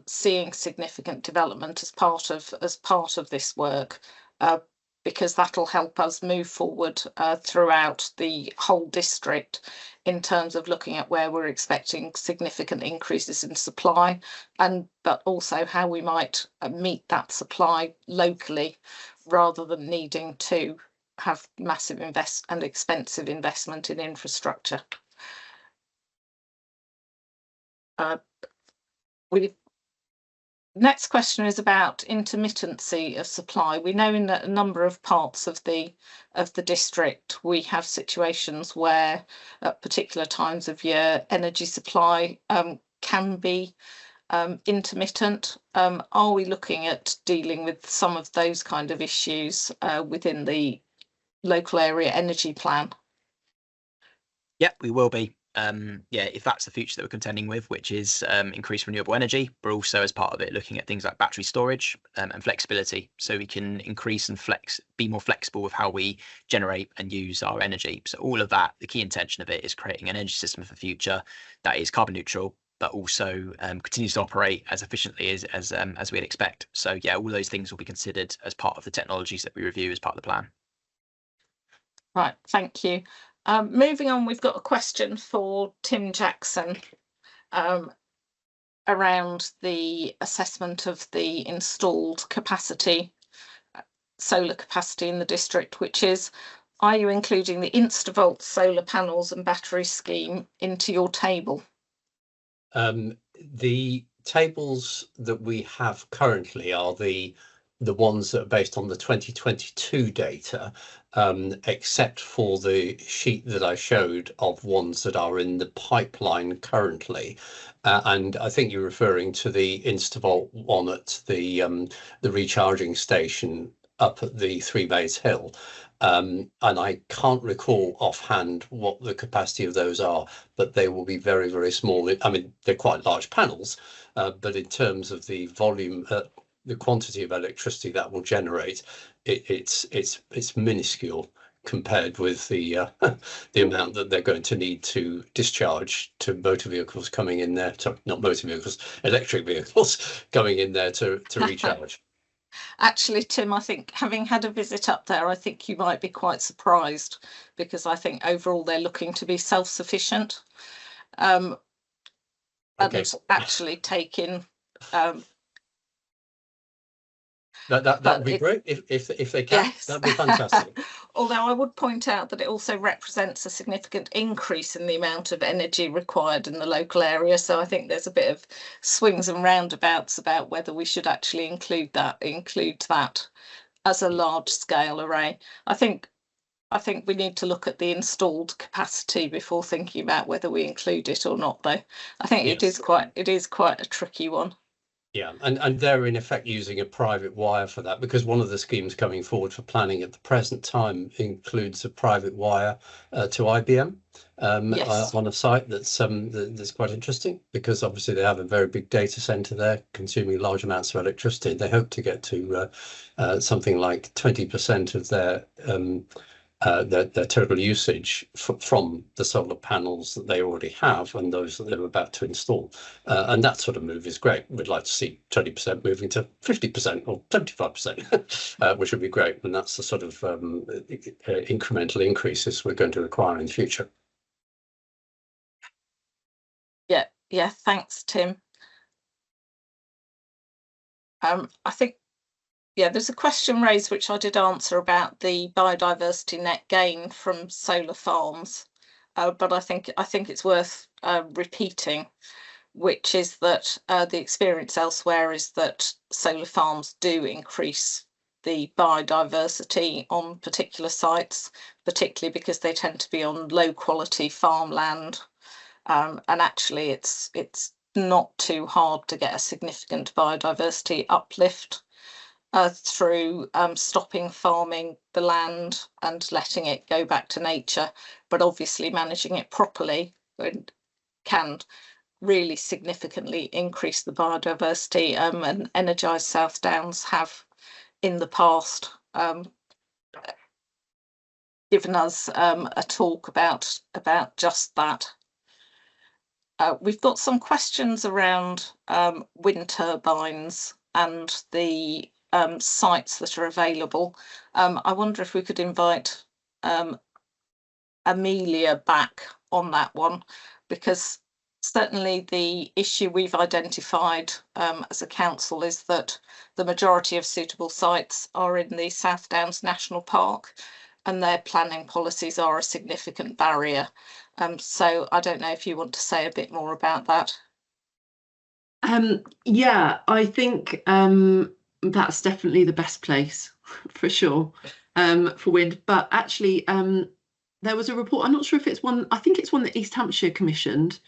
seeing significant development as part of this work, because that'll help us move forward throughout the whole district in terms of looking at where we're expecting significant increases in supply, but also how we might meet that supply locally rather than needing to have massive expensive investment in infrastructure. Next question is about intermittency of supply. We know in a number of parts of the district we have situations where at particular times of year energy supply can be intermittent. Are we looking at dealing with some of those kind of issues within the local area energy plan? Yeah, we will be. if that's the future that we're contending with, which is increased renewable energy, but also as part of it looking at things like battery storage and flexibility, so we can increase and be more flexible with how we generate and use our energy. So all of that, the key intention of it is creating an energy system for the future that is carbon neutral, but also continues to operate as efficiently as we'd expect. So yeah, all those things will be considered as part of the technologies that we review as part of the plan. Right, thank you. Moving on, we've got a question for Tim Jackson around the assessment of the installed capacity, solar capacity in the district, which is, are you including the Instavolt solar panels and battery scheme into your table? The tables that we have currently are the ones that are based on the 2022 data, except for the sheet that I showed of ones that are in the pipeline currently. And I think you're referring to the Instavolt one at the recharging station up at the Three Bays Hill. And I can't recall offhand what the capacity of those are, but they will be very, very small. I mean, they're quite large panels, but in terms of the volume, the quantity of electricity that will generate, it's minuscule compared with the amount that they're going to need to discharge to motor vehicles coming in there, not motor vehicles, electric vehicles coming in there to recharge. Actually, Tim, I think having had a visit up there, I think you might be quite surprised, because I think overall they're looking to be self-sufficient, and actually taking that would be great if they can. Yes. That'd be fantastic. Although I would point out that it also represents a significant increase in the amount of energy required in the local area. So I think there's a bit of swings and roundabouts about whether we should actually include that as a large scale array. I think we need to look at the installed capacity before thinking about whether we include it or not, though. I think it is quite a tricky one. Yeah, and they're in effect using a private wire for that, because one of the schemes coming forward for planning at the present time includes a private wire to IBM on a site that's quite interesting, because obviously they have a very big data center there consuming large amounts of electricity. They hope to get to something like 20% of their total usage from the solar panels that they already have and those that they're about to install. And that sort of move is great. We'd like to see 20% moving to 50% or 75%, which would be great. And that's the sort of incremental increases we're going to require in the future. Yeah, thanks, Tim. I think, there's a question raised which I did answer about the biodiversity net gain from solar farms, but I think it's worth repeating, which is that the experience elsewhere is that solar farms do increase the biodiversity on particular sites, particularly because they tend to be on low quality farmland, and actually it's not too hard to get a significant biodiversity uplift through stopping farming the land and letting it go back to nature, but obviously managing it properly can really significantly increase the biodiversity, and Energise South Downs have in the past given us a talk about just that. We've got some questions around wind turbines and the sites that are available. I wonder if we could invite Amelia back on that one, because certainly the issue we've identified as a council is that the majority of suitable sites are in the South Downs National Park, and their planning policies are a significant barrier. So I don't know if you want to say a bit more about that. Yeah, I think that's definitely the best place for sure for wind. But actually, there was a report, I'm not sure if it's one, I think it's one that East Hampshire commissioned.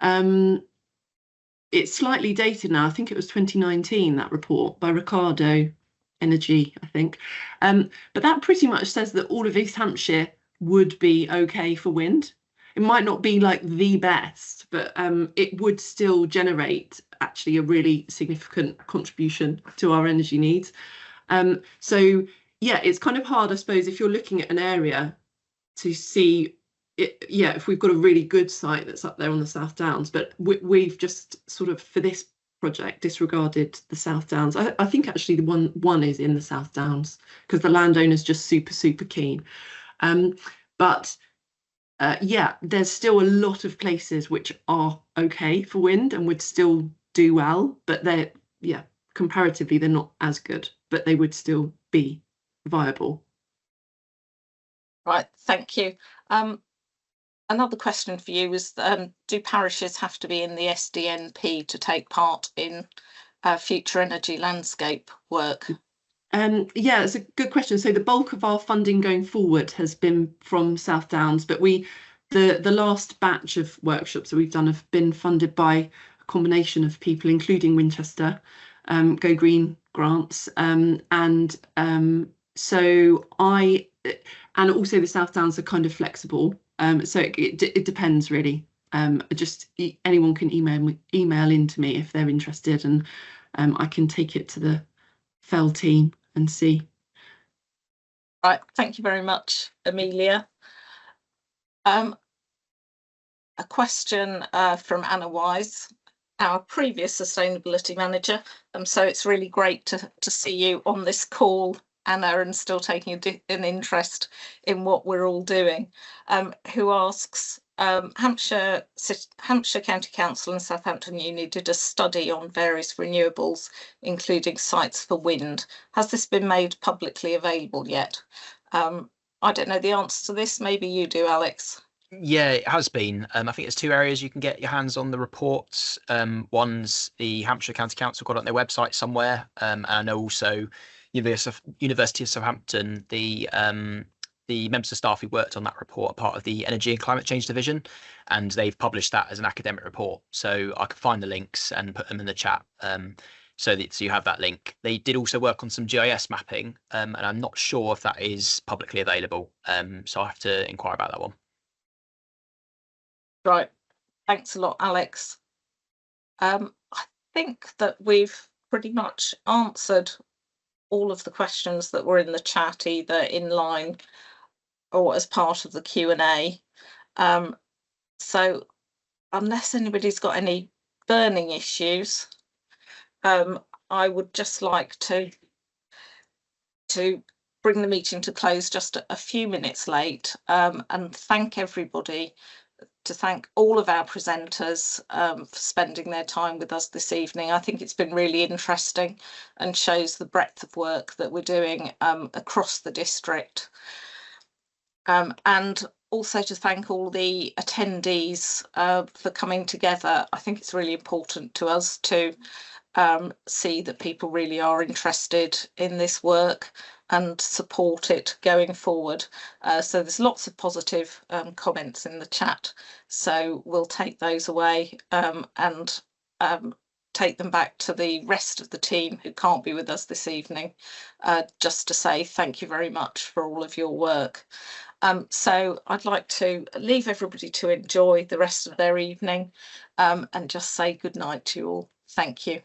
It's slightly dated now. I think it was 2019, that report by Ricardo Energy, I think. But that pretty much says that all of East Hampshire would be okay for wind. it might not be like the best, but it would still generate actually a really significant contribution to our energy needs. So yeah, it's kind of hard, I suppose, if you're looking at an area to see it, yeah, if we've got a really good site that's up there on the South Downs, but we've just sort of, for this project, disregarded the South Downs. I think actually the one is in the South Downs because the landowner's just super keen. But yeah, there's still a lot of places which are okay for wind and would still do well, but they're, yeah, comparatively they're not as good, but they would still be viable. Right, thank you. Another question for you is, do parishes have to be in the SDNP to take part in future energy landscape work? Yeah, it's a good question. So the bulk of our funding going forward has been from South Downs, but the last batch of workshops that we've done have been funded by a combination of people, including Winchester, Go Green grants, so and also the South Downs are kind of flexible, so it depends really. Just anyone can email into me if they're interested, and I can take it to the FEL team and see. Right, thank you very much, Amelia. A question from Anna Wise, our previous sustainability manager. So it's really great to see you on this call, Anna, and still taking an interest in what we're all doing. Who asks, Hampshire County Council and Southampton Uni did a study on various renewables, including sites for wind. Has this been made publicly available yet? I don't know the answer to this. Maybe you do, Alex. Yeah, it has been. I think there's two areas you can get your hands on the reports. One's the Hampshire County Council got it on their website somewhere, and I know also University of Southampton, the members of staff who worked on that report are part of the Energy and Climate Change Division, and they've published that as an academic report. So I can find the links and put them in the chat, so you have that link. They did also work on some GIS mapping, and I'm not sure if that is publicly available. So I have to inquire about that one. Right, thanks a lot, Alex. I think that we've pretty much answered all of the questions that were in the chat, either in line or as part of the Q&A. So unless anybody's got any burning issues, I would just like to bring the meeting to close just a few minutes late, and thank everybody, to thank all of our presenters for spending their time with us this evening. I think it's been really interesting and shows the breadth of work that we're doing across the district. And also to thank all the attendees for coming together. I think it's really important to us to see that people really are interested in this work and support it going forward. So there's lots of positive comments in the chat, so we'll take those away and take them back to the rest of the team who can't be with us this evening, just to say thank you very much for all of your work. So I'd like to leave everybody to enjoy the rest of their evening, and just say good night to you all. Thank you.